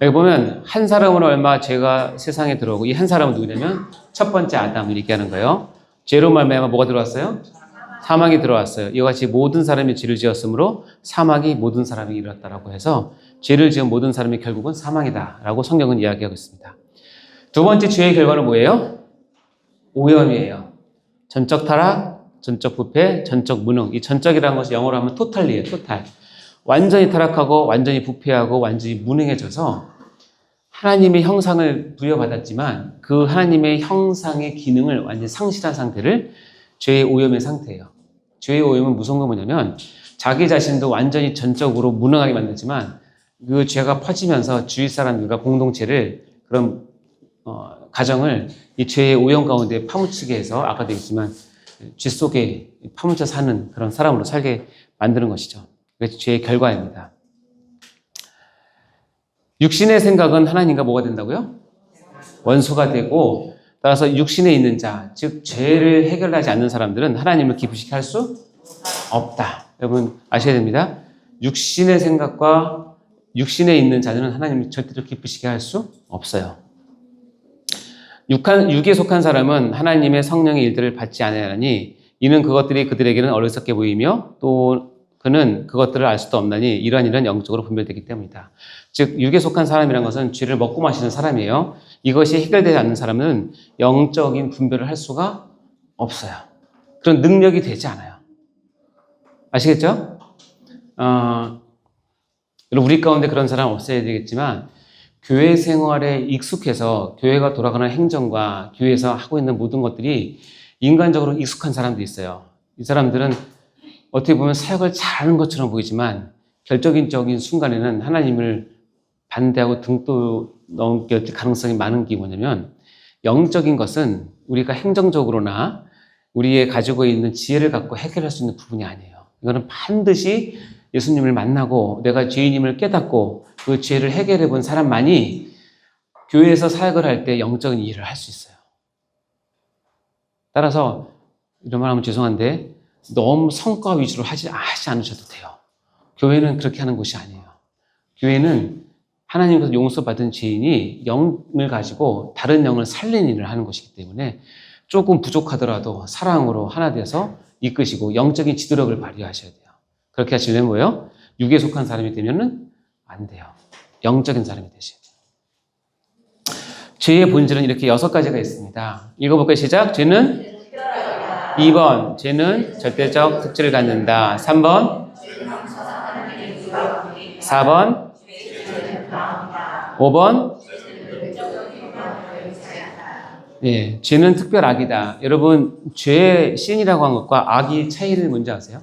여기 보면 한 사람으로 얼마 죄가 세상에 들어오고, 이 한 사람은 누구냐면 첫 번째 아담을 얘기하는 거예요. 죄로 말미암아 뭐가 들어왔어요? 사망이 들어왔어요. 이와 같이 모든 사람이 죄를 지었으므로 사망이 모든 사람이 이르렀다라고 해서 죄를 지은 모든 사람이 결국은 사망이다라고 성경은 이야기하고 있습니다. 두 번째 죄의 결과는 뭐예요? 오염이에요. 전적 타락, 전적 부패, 전적 무능. 이 전적이라는 것이 영어로 하면 토탈리에요. 토탈. 완전히 타락하고 완전히 부패하고 완전히 무능해져서 하나님의 형상을 부여받았지만 그 하나님의 형상의 기능을 완전히 상실한 상태를 죄의 오염의 상태예요. 죄의 오염은 무서운 건 뭐냐면 자기 자신도 완전히 전적으로 무능하게 만들지만 그 죄가 퍼지면서 주위 사람들과 공동체를, 그런 가정을 이 죄의 오염 가운데 파묻히게 해서 아까도 얘기했지만 죄 속에 파묻혀 사는 그런 사람으로 살게 만드는 것이죠. 그게 죄의 결과입니다. 육신의 생각은 하나님과 뭐가 된다고요? 원수가 되고, 따라서 육신에 있는 자, 즉 죄를 해결하지 않는 사람들은 하나님을 기쁘시게 할 수 없다. 여러분 아셔야 됩니다. 육신의 생각과 육신에 있는 자들은 하나님을 절대로 기쁘시게 할 수 없어요. 육에 속한 사람은 하나님의 성령의 일들을 받지 않으니 이는 그것들이 그들에게는 어리석게 보이며 또 그는 그것들을 알 수도 없나니 이런 영적으로 분별되기 때문이다. 즉 육에 속한 사람이란 것은 죄를 먹고 마시는 사람이에요. 이것이 해결되지 않는 사람은 영적인 분별을 할 수가 없어요. 그런 능력이 되지 않아요. 아시겠죠? 우리 가운데 그런 사람 없어야 되겠지만 교회 생활에 익숙해서 교회가 돌아가는 행정과 교회에서 하고 있는 모든 것들이 인간적으로 익숙한 사람들이 있어요. 이 사람들은 어떻게 보면 사역을 잘하는 것처럼 보이지만 결정적인 순간에는 하나님을 반대하고 등도 넘길 가능성이 많은 게 뭐냐면 영적인 것은 우리가 행정적으로나 우리의 가지고 있는 지혜를 갖고 해결할 수 있는 부분이 아니에요. 이거는 반드시 예수님을 만나고 내가 죄인임을 깨닫고 그 죄를 해결해 본 사람만이 교회에서 사역을 할 때 영적인 일을 할 수 있어요. 따라서 이런 말 하면 죄송한데 너무 성과 위주로 하지 않으셔도 돼요. 교회는 그렇게 하는 곳이 아니에요. 교회는 하나님께서 용서받은 죄인이 영을 가지고 다른 영을 살리는 일을 하는 것이기 때문에 조금 부족하더라도 사랑으로 하나 돼서 이끄시고 영적인 지도력을 발휘하셔야 돼요. 그렇게 하시려면 뭐예요? 육에 속한 사람이 되면은 안 돼요. 영적인 사람이 되셔야 돼요. 죄의 본질은 이렇게 6가지가 있습니다. 읽어볼까요? 시작. 죄는 2번, 죄는 절대적 특질을 갖는다. 3번, 4번, 5번, 예, 죄는 특별악이다. 여러분, 죄의 신이라고 한 것과 악의 차이를 뭔지 아세요?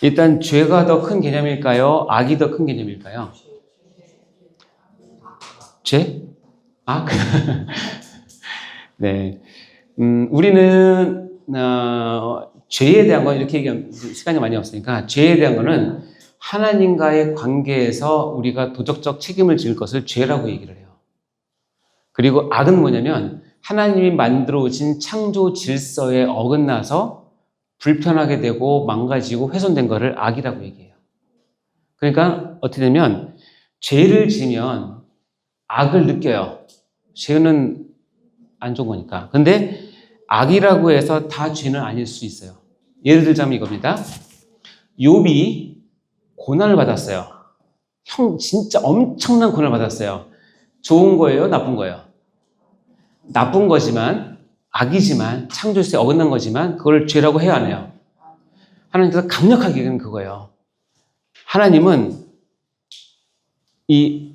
일단 죄가 더 큰 개념일까요? 악이 더 큰 개념일까요? 죄? 악? 네. 우리는 죄에 대한 건 이렇게 얘기하면 시간이 많이 없으니까 죄에 대한 거는 하나님과의 관계에서 우리가 도덕적 책임을 질 것을 죄라고 얘기를 해요. 그리고 악은 뭐냐면 하나님이 만들어 오신 창조 질서에 어긋나서 불편하게 되고 망가지고 훼손된 거를 악이라고 얘기해요. 그러니까 어떻게 되면 죄를 지면 악을 느껴요. 죄는 안 좋은 거니까. 근데 악이라고 해서 다 죄는 아닐 수 있어요. 예를 들자면 이겁니다. 욥이 고난을 받았어요. 진짜 엄청난 고난을 받았어요. 좋은 거예요? 나쁜 거예요? 나쁜 거지만, 악이지만, 창조주에 어긋난 거지만, 그걸 죄라고 해야 하네요. 하나님께서 강력하게 얘기하는 그거예요. 하나님은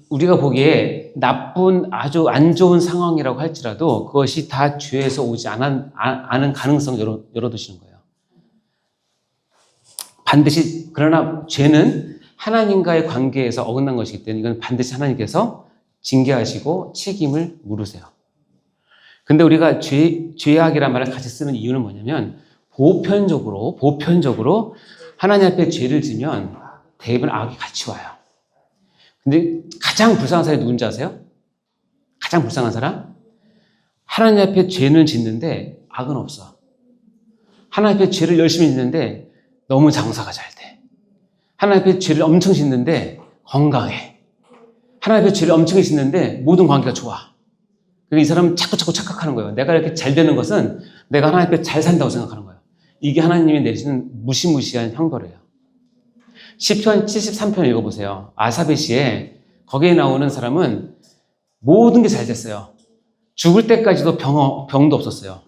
우리가 보기에 나쁜, 아주 안 좋은 상황이라고 할지라도 그것이 다 죄에서 오지 않은 가능성을 열어두시는 거예요. 반드시, 그러나 죄는 하나님과의 관계에서 어긋난 것이기 때문에 이건 반드시 하나님께서 징계하시고 책임을 물으세요. 근데 우리가 죄악이라는 말을 같이 쓰는 이유는 뭐냐면 보편적으로 하나님 앞에 죄를 지면 대부분 악이 같이 와요. 근데 가장 불쌍한 사람이 누군지 아세요? 가장 불쌍한 사람? 하나님 앞에 죄를 짓는데 악은 없어. 하나님 앞에 죄를 열심히 짓는데 너무 장사가 잘 돼. 하나님 앞에 죄를 엄청 짓는데 건강해. 하나님 앞에 죄를 엄청 짓는데 모든 관계가 좋아. 그러니까 이 사람은 자꾸 착각하는 거예요. 내가 이렇게 잘 되는 것은 내가 하나님 앞에 잘 산다고 생각하는 거예요. 이게 하나님이 내리시는 무시무시한 형벌이에요. 시편 73편 읽어보세요. 아사베 시에 거기에 나오는 사람은 모든 게 잘 됐어요. 죽을 때까지도 병도 없었어요.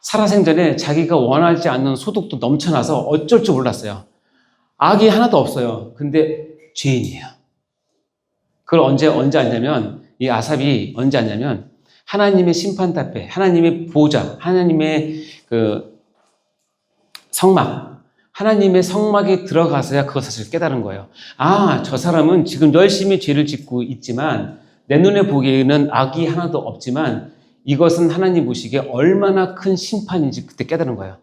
살아생전에 자기가 원하지 않는 소득도 넘쳐나서 어쩔 줄 몰랐어요. 악이 하나도 없어요. 근데 죄인이에요. 그걸 언제 알냐면 이 아삽이 언제 알냐면 하나님의 심판 앞에 하나님의 보좌, 하나님의 그 성막, 하나님의 성막에 들어가서야 그것 사실 깨달은 거예요. 아, 저 사람은 지금 열심히 죄를 짓고 있지만 내 눈에 보기에는 악이 하나도 없지만 이것은 하나님 보시기에 얼마나 큰 심판인지 그때 깨달은 거예요.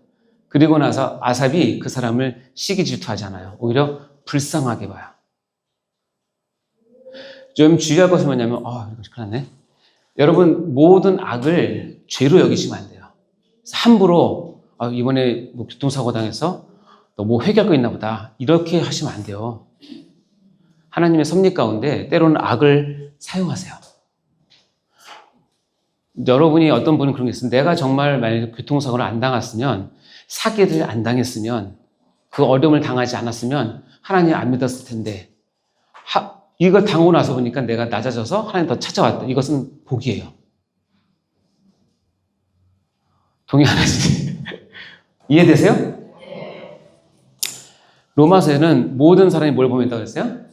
그리고 나서 아삽이 그 사람을 시기 질투하지 않아요. 오히려 불쌍하게 봐요. 좀 주의할 것은 뭐냐면 이거 큰일 났네. 여러분 모든 악을 죄로 여기시면 안 돼요. 함부로 이번에 뭐 교통사고 당해서 너 뭐 회개할 거 있나 보다 이렇게 하시면 안 돼요. 하나님의 섭리 가운데 때로는 악을 사용하세요. 여러분이 어떤 분은 그런 게 있어요. 내가 정말 만약에 교통사고를 안 당했으면, 사기를 안 당했으면, 그 어려움을 당하지 않았으면 하나님 안 믿었을 텐데, 이걸 당하고 나서 보니까 내가 낮아져서 하나님 더 찾아왔다. 이것은 복이에요. 동의 안 하시지? 이해되세요? 로마서에는 모든 사람이 뭘 범했다고 그랬어요?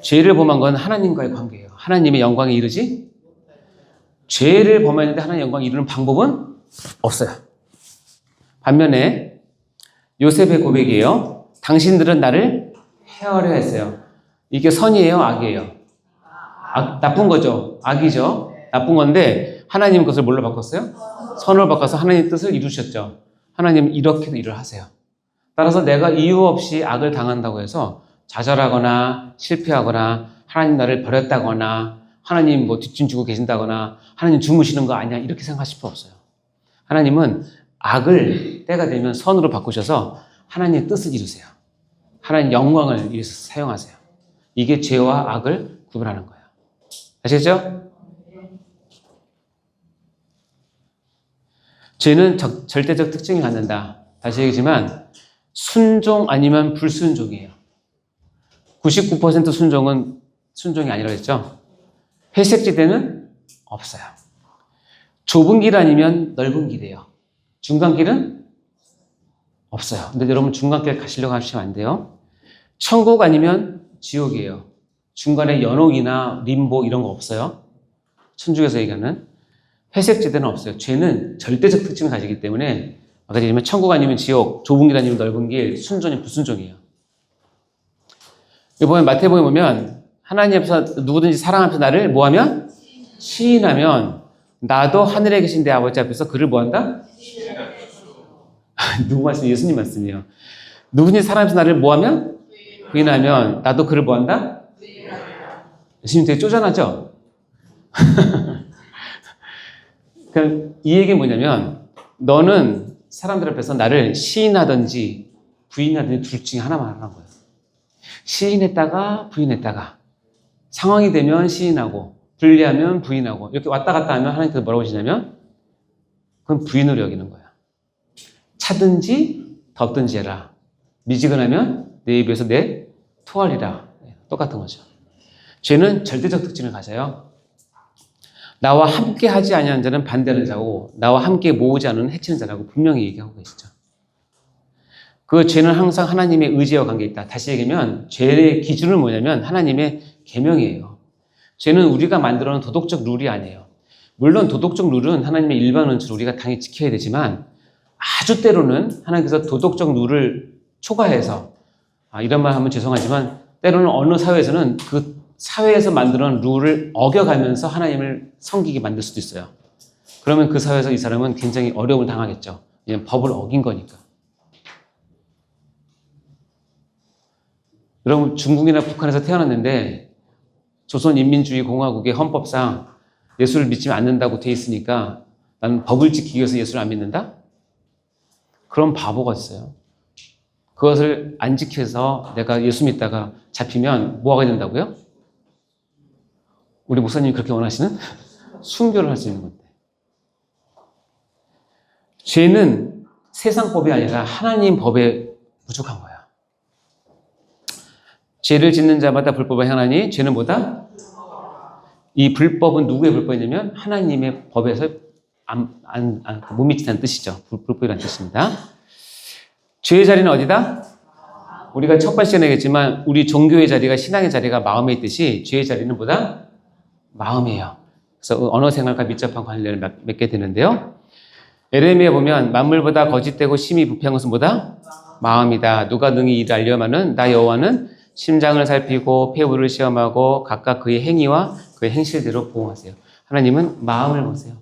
죄를 범한 건 하나님과의 관계예요. 하나님의 영광에 이르지? 죄를 범했는데 하나님의 영광에 이르는 방법은 없어요. 반면에 요셉의 고백이에요. 당신들은 나를 헤아려 했어요. 이게 선이에요? 악이에요? 나쁜 거죠. 악이죠. 나쁜 건데 하나님은 그것을 뭘로 바꿨어요? 선으로 바꿔서 하나님의 뜻을 이루셨죠. 하나님은 이렇게도 일을 하세요. 따라서 내가 이유 없이 악을 당한다고 해서 좌절하거나 실패하거나 하나님 나를 버렸다거나 하나님 뭐 뒷짐 주고 계신다거나 하나님 주무시는 거 아니야 이렇게 생각하실 필요 없어요. 하나님은 악을 때가 되면 선으로 바꾸셔서 하나님의 뜻을 이루세요. 하나님 영광을 위해서 사용하세요. 이게 죄와 악을 구분하는 거예요. 아시겠죠? 죄는 절대적 특징이 갖는다. 다시 얘기지만 순종 아니면 불순종이에요. 99% 순종은 순종이 아니라고 했죠. 회색지대는 없어요. 좁은 길 아니면 넓은 길이에요. 중간길은 없어요. 근데 여러분 중간길 가시려고 하시면 안 돼요. 천국 아니면 지옥이에요. 중간에 연옥이나 림보 이런 거 없어요. 천주교에서 얘기하는 회색지대는 없어요. 죄는 절대적 특징을 가지기 때문에 아까 얘기했지만 천국 아니면 지옥, 좁은 길 아니면 넓은 길, 순종이 불순종이에요. 여기 보면 마태복음에 보면 하나님 앞에서 누구든지 사랑 앞에서 나를 뭐하면? 시인하면 나도 하늘에 계신 내 아버지 앞에서 그를 뭐한다? 누구 말씀? 예수님 말씀이에요. 누구든지 사랑 앞에서 나를 뭐하면? 부인하면 나도 그를 뭐한다? 예수님 되게 쪼잔하죠? 그러니까 이 얘기는 뭐냐면 너는 사람들 앞에서 나를 시인하든지 부인하든지 둘 중에 하나만 하라는 거예요. 시인했다가 부인했다가 상황이 되면 시인하고 불리하면 부인하고 이렇게 왔다 갔다 하면 하나님께서 뭐라고 하시냐면 그건 부인으로 여기는 거야. 차든지 덮든지 해라. 미지근하면 내 입에서 내 토하리라. 똑같은 거죠. 죄는 절대적 특징을 가져요. 나와 함께 하지 아니하는 자는 반대하는 자고 나와 함께 모으지 않는 해치는 자라고 분명히 얘기하고 계시죠. 그 죄는 항상 하나님의 의지와 관계에 있다. 다시 얘기하면 죄의 기준은 뭐냐면 하나님의 계명이에요. 죄는 우리가 만들어놓은 도덕적 룰이 아니에요. 물론 도덕적 룰은 하나님의 일반 원칙을 우리가 당연히 지켜야 되지만 아주 때로는 하나님께서 도덕적 룰을 초과해서 이런 말 하면 죄송하지만 때로는 어느 사회에서는 그 사회에서 만들어놓은 룰을 어겨가면서 하나님을 섬기게 만들 수도 있어요. 그러면 그 사회에서 이 사람은 굉장히 어려움을 당하겠죠. 왜냐하면 법을 어긴 거니까. 여러분 중국이나 북한에서 태어났는데 조선인민주의공화국의 헌법상 예수를 믿지 않는다고 돼 있으니까 나는 법을 지키기 위해서 예수를 안 믿는다? 그런 바보가 있어요. 그것을 안 지켜서 내가 예수 믿다가 잡히면 뭐가 된다고요? 우리 목사님이 그렇게 원하시는? 순교를 할 수 있는 건데. 죄는 세상 법이 아니라 하나님 법에 부족한 거야. 죄를 짓는 자마다 불법을 행하니 죄는 뭐다? 이 불법은 누구의 불법이냐면 하나님의 법에서 못 미친다는 뜻이죠. 불법이라는 뜻입니다. 죄의 자리는 어디다? 우리가 첫 번째 시간에 얘기했지만 우리 종교의 자리가 신앙의 자리가 마음에 있듯이 죄의 자리는 뭐다? 마음이에요. 그래서 언어 생활과 밀접한 관련을 맺게 되는데요. 에레미야에 보면 만물보다 거짓되고 심히 부패한 것은 뭐다? 마음이다. 누가 능히 이를 알려마는 나 여호와는 심장을 살피고 폐부를 시험하고 각각 그의 행위와 그의 행실대로 보응하세요. 하나님은 마음을 보세요.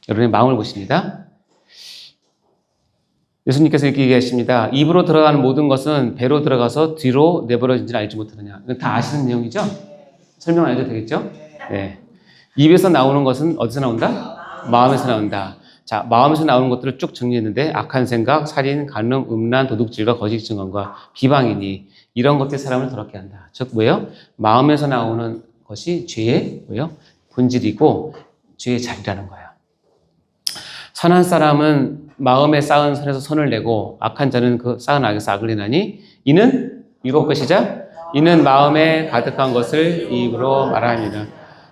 여러분의 마음을 보십니다. 예수님께서 이렇게 얘기하십니다. 입으로 들어가는 모든 것은 배로 들어가서 뒤로 내버려진지는 알지 못하느냐. 이건 다 아시는 내용이죠? 설명 안 해도 되겠죠? 네. 입에서 나오는 것은 어디서 나온다? 마음에서 나온다. 자, 마음에서 나오는 것들을 쭉 정리했는데 악한 생각, 살인, 간음, 음란, 도둑질과 거짓 증언과 비방이니 이런 것들이 사람을 더럽게 한다. 즉 뭐예요? 마음에서 나오는 것이 죄의 뭐예요? 본질이고 죄의 자리라는 거예요. 선한 사람은 마음에 쌓은 선에서 선을 내고 악한 자는 그 쌓은 악에서 악을 내나니 이는 읽어볼까 시작. 이는 마음에 가득한 것을 입으로 말합니다.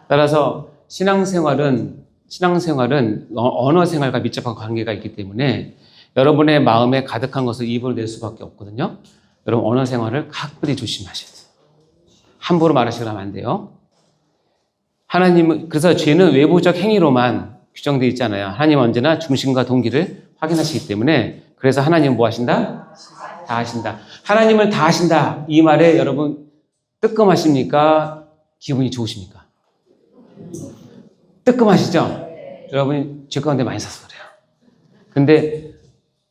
따라서 신앙생활은 언어 생활과 밀접한 관계가 있기 때문에 여러분의 마음에 가득한 것을 입으로 낼 수밖에 없거든요. 여러분 언어 생활을 각별히 조심하셔야 돼요. 함부로 말하시거나 하면 안 돼요. 하나님은 그래서 죄는 외부적 행위로만 규정되어 있잖아요. 하나님은 언제나 중심과 동기를 확인하시기 때문에 그래서 하나님은 뭐 하신다? 다 하신다. 하나님은 다 하신다. 이 말에 여러분 뜨끔하십니까? 기분이 좋으십니까? 뜨끔하시죠? 여러분이 죄 가운데 많이 사서 그래요. 근데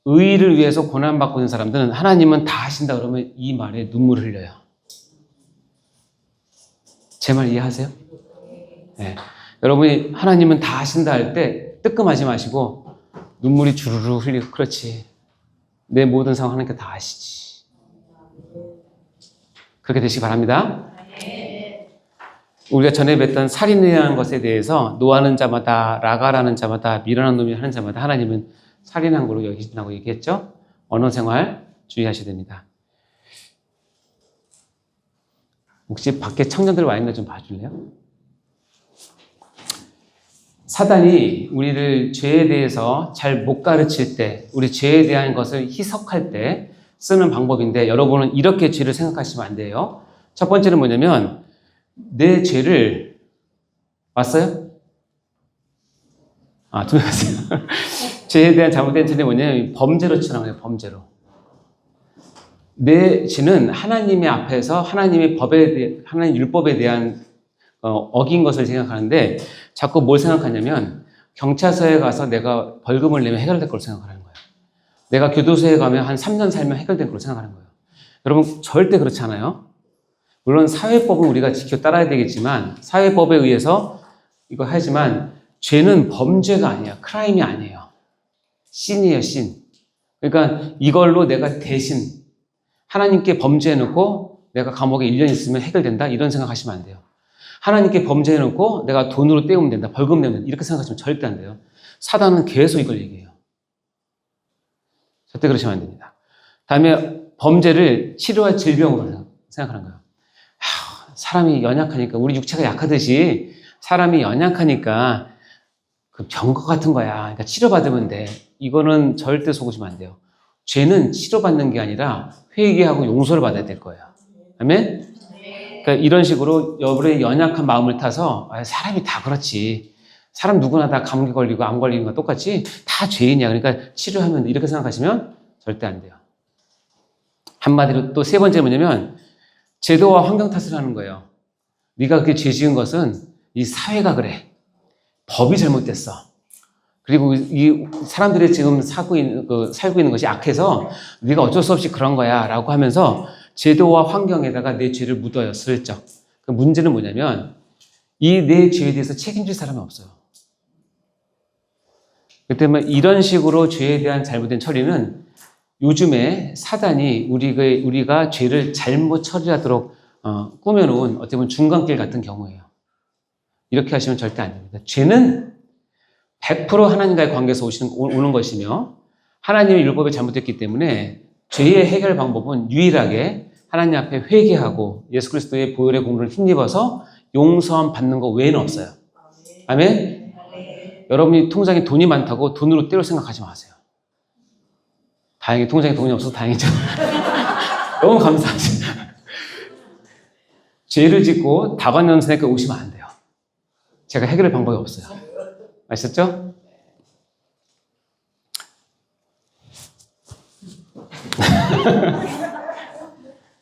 의의를 위해서 고난받고 있는 사람들은 하나님은 다 하신다 그러면 이 말에 눈물을 흘려요. 제 말 이해하세요? 네. 여러분이 하나님은 다 하신다 할 때 뜨끔하지 마시고 눈물이 주르르 흘리고 그렇지. 내 모든 상황 하나님께 다 아시지. 그렇게 되시기 바랍니다. 우리가 전에 뵀던 살인이라는 것에 대해서 노하는 자마다 라가라는 자마다 미련한 놈이 하는 자마다 하나님은 살인한 걸로 여기신다고 얘기했죠. 언어 생활 주의하셔야 됩니다. 혹시 밖에 청년들 와 있나 좀 봐줄래요? 사단이 우리를 죄에 대해서 잘 못 가르칠 때, 우리 죄에 대한 것을 희석할 때 쓰는 방법인데 여러분은 이렇게 죄를 생각하시면 안 돼요. 첫 번째는 뭐냐면 내 죄를 왔어요? 두 명 왔어요. 죄에 대한 잘못된 처리는 뭐냐면 범죄로 처형해요. 범죄로. 내 죄는 하나님의 앞에서 하나님의 법에 대해, 하나님 율법에 대한 어긴 것을 생각하는데 자꾸 뭘 생각하냐면 경찰서에 가서 내가 벌금을 내면 해결될 걸 생각하는 거예요. 내가 교도소에 가면 한 3년 살면 해결될 걸 생각하는 거예요. 여러분 절대 그렇지 않아요. 물론 사회법은 우리가 지켜 따라야 되겠지만 사회법에 의해서 이거 하지만 죄는 범죄가 아니야. 크라임이 아니에요. 신이에요. 신. 그러니까 이걸로 내가 대신 하나님께 범죄해놓고 내가 감옥에 1년 있으면 해결된다? 이런 생각하시면 안 돼요. 하나님께 범죄해놓고 내가 돈으로 때우면 된다. 벌금 내면 된다. 이렇게 생각하시면 절대 안 돼요. 사단은 계속 이걸 얘기해요. 절대 그러시면 안 됩니다. 다음에 범죄를 치료할 질병으로 생각하는 거예요. 사람이 연약하니까 우리 육체가 약하듯이 사람이 연약하니까 그 병거 같은 거야. 그러니까 치료받으면 돼. 이거는 절대 속으시면 안 돼요. 죄는 치료받는 게 아니라 회개하고 용서를 받아야 될 거예요. 아멘? 그러니까 이런 식으로 여러분의 연약한 마음을 타서 사람이 다 그렇지. 사람 누구나 다 감기 걸리고 암 걸리는 거 똑같이 다 죄인이야. 그러니까 치료하면 돼. 이렇게 생각하시면 절대 안 돼요. 한마디로 또 세 번째 뭐냐면 제도와 환경 탓을 하는 거예요. 네가 그렇게 죄 지은 것은 이 사회가 그래. 법이 잘못됐어. 그리고 이 사람들이 지금 살고 있는 것이 악해서 네가 어쩔 수 없이 그런 거야 라고 하면서 제도와 환경에다가 내 죄를 묻어요. 슬쩍. 그 문제는 뭐냐면 이 내 죄에 대해서 책임질 사람이 없어요. 그렇기 때문에 이런 식으로 죄에 대한 잘못된 처리는 요즘에 사단이 우리가 죄를 잘못 처리하도록 꾸며놓은 어떻게 보면 중간길 같은 경우예요. 이렇게 하시면 절대 안 됩니다. 죄는 100% 하나님과의 관계에서 오는 것이며 하나님의 율법이 잘못됐기 때문에 죄의 해결 방법은 유일하게 하나님 앞에 회개하고 예수 그리스도의 보혈의 공로를 힘입어서 용서함 받는 것 외에는 없어요. 아멘? 여러분이 통장에 돈이 많다고 돈으로 때릴 생각하지 마세요. 다행히 통장에 돈이 없어서 다행이죠. 너무 감사하죠. 죄를 짓고 다반연선에 오시면 안 돼요. 제가 해결할 방법이 없어요. 아셨죠?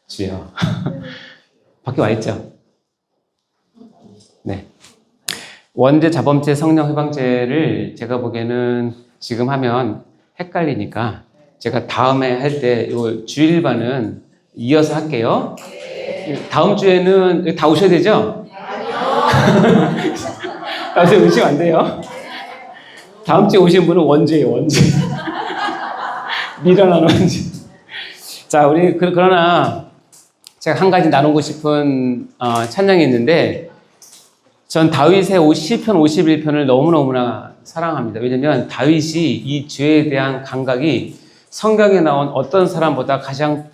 주여. 밖에 와 있죠? 네. 원죄, 자범죄, 성령 회방죄를 제가 보기에는 지금 하면 헷갈리니까 제가 다음에 할 때 요 주일반은 이어서 할게요. 다음 주에는 다 오셔야 되죠? 다음 주에 오시면 안 돼요. 다음 주에 오신 분은 원죄예요, 원죄. 미련한 원죄. 자, 우리 그러나 제가 한 가지 나누고 싶은 찬양이 있는데 전 다윗의 시편 51편을 너무너무나 사랑합니다. 왜냐하면 다윗이 이 죄에 대한 감각이 성경에 나온 어떤 사람보다 가장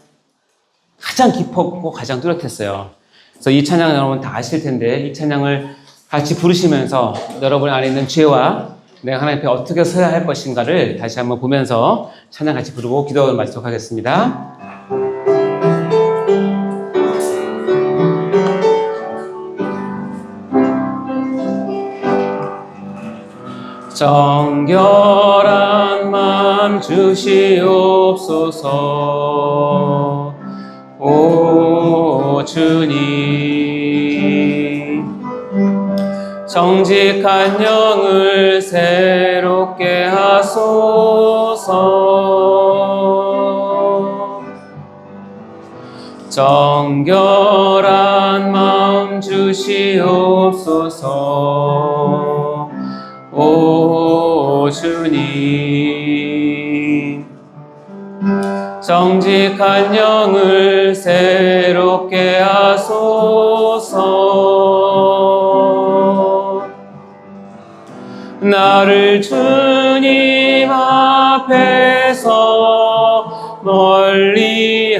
깊었고 가장 뚜렷했어요. 그래서 이 찬양 여러분 다 아실 텐데 이 찬양을 같이 부르시면서 여러분 안에 있는 죄와 내가 하나님 앞에 어떻게 서야 할 것인가를 다시 한번 보면서 찬양 같이 부르고 기도를 마치도록 하겠습니다. 정결한 마음 주시옵소서. 오 주님, 정직한 영을 새롭게 하소서. 정결한 마음 주시옵소서. 오 주님, 정직한 영을 새롭게 하소서. 나를 주님 앞에서 멀리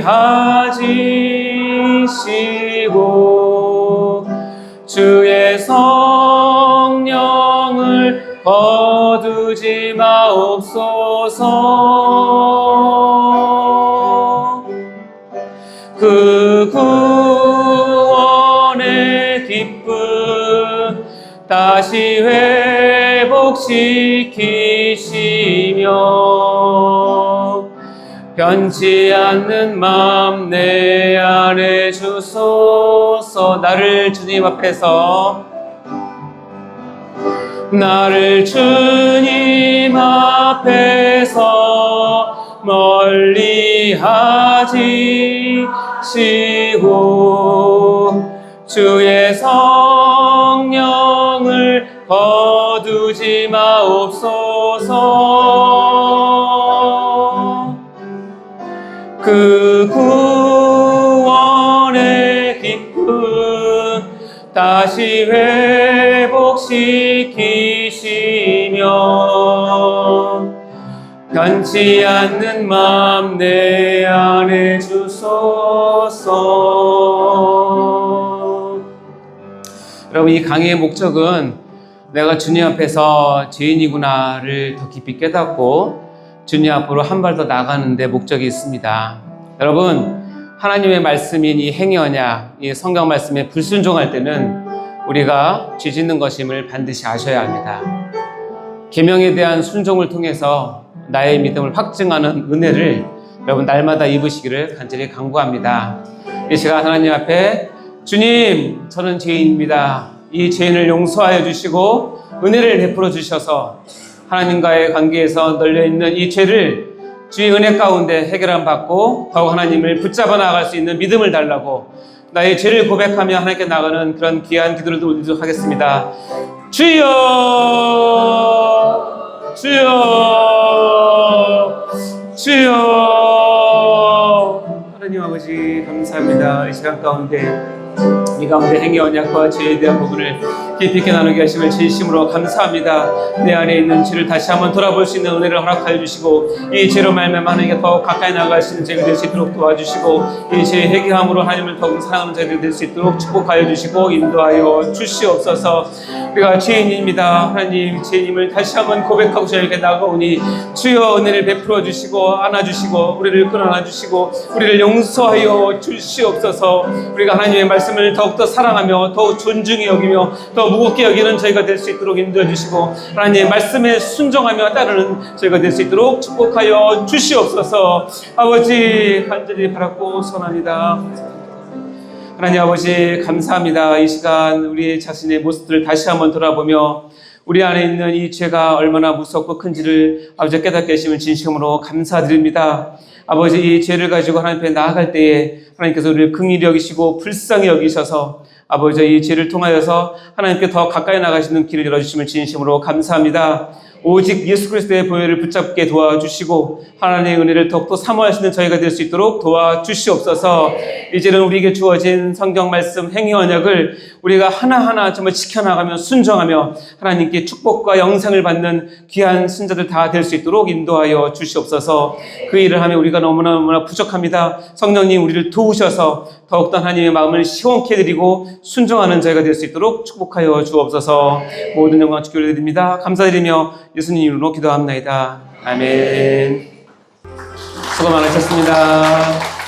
하시고 주의 성령을 거두지 마옵소서. 그 구원의 기쁨 다시 회복시키시며 변치 않는 마음 내 안에 주소서. 나를 주님 앞에서 멀리 하시고 주의 성령을 거두지 마옵소서. 그 구원의 기쁨 다시 회복시키시며 변치 않는 마음 내 안에 주소서. 여러분, 이 강의의 목적은 내가 주님 앞에서 죄인이구나를 더 깊이 깨닫고 주님 앞으로 한 발 더 나가는 데 목적이 있습니다. 여러분, 하나님의 말씀인 이 행위 언약, 이 성경 말씀에 불순종할 때는 우리가 죄 짓는 것임을 반드시 아셔야 합니다. 계명에 대한 순종을 통해서 나의 믿음을 확증하는 은혜를 여러분 날마다 입으시기를 간절히 간구합니다. 이 시간 하나님 앞에 주님, 저는 죄인입니다. 이 죄인을 용서하여 주시고 은혜를 베풀어 주셔서 하나님과의 관계에서 널려있는 이 죄를 주의 은혜 가운데 해결함 받고 더욱 하나님을 붙잡아 나아갈 수 있는 믿음을 달라고 나의 죄를 고백하며 하나님께 나가는 그런 귀한 기도를 올리도록 하겠습니다. 주여, 주여, 주여. 하나님 아버지 감사합니다. 이 시간 가운데 이 가운데 행위 언약과 죄에 대한 부분을 깊이 있게 나누게 하심을 진심으로 감사합니다. 내 안에 있는 죄를 다시 한번 돌아볼 수 있는 은혜를 허락하여 주시고 이 죄로 말미암아 하나님께 더 가까이 나아갈 수 있는 저희가 될 수 있도록 도와주시고 이 죄의 회개함으로 하나님을 더욱 사랑하는 저희가 될 수 있도록 축복하여 주시고 인도하여 주시옵소서. 우리가 죄인입니다. 하나님, 죄인임을 다시 한번 고백하고 저희에게 나가오니 주여 은혜를 베풀어 주시고 안아주시고 우리를 끌어안아 주시고 우리를 용서하여 주시옵소서. 우리가 하나님의 말씀을 더욱더 사랑하며 더욱 존중히 여기며 더 무겁게 여기는 저희가 될 수 있도록 인도해 주시고 하나님의 말씀에 순종하며 따르는 저희가 될 수 있도록 축복하여 주시옵소서. 아버지 간절히 바랐고 선합니다. 하나님 아버지 감사합니다. 이 시간 우리 자신의 모습들을 다시 한번 돌아보며 우리 안에 있는 이 죄가 얼마나 무섭고 큰지를 아버지 깨닫게 하시면 진심으로 감사드립니다. 아버지, 이 죄를 가지고 하나님 앞에 나아갈 때에 하나님께서 우리를 긍휼히 여기시고 불쌍히 여기셔서 아버지, 이 죄를 통하여서 하나님께 더 가까이 나가시는 길을 열어주시면 진심으로 감사합니다. 오직 예수 그리스도의 보혈을 붙잡게 도와주시고 하나님의 은혜를 더욱더 사모하시는 저희가 될 수 있도록 도와주시옵소서. 이제는 우리에게 주어진 성경 말씀 행위 언약을 우리가 하나하나 정말 지켜나가며 순종하며 하나님께 축복과 영생을 받는 귀한 순자들 다 될 수 있도록 인도하여 주시옵소서. 그 일을 하며 우리가 너무나 부족합니다. 성령님 우리를 도우셔서 더욱더 하나님의 마음을 시원케 해드리고 순종하는 저희가 될 수 있도록 축복하여 주옵소서. 모든 영광 주께 올려드립니다. 감사드리며 예수님 이름으로 기도합나이다. 아멘. 수고 많으셨습니다.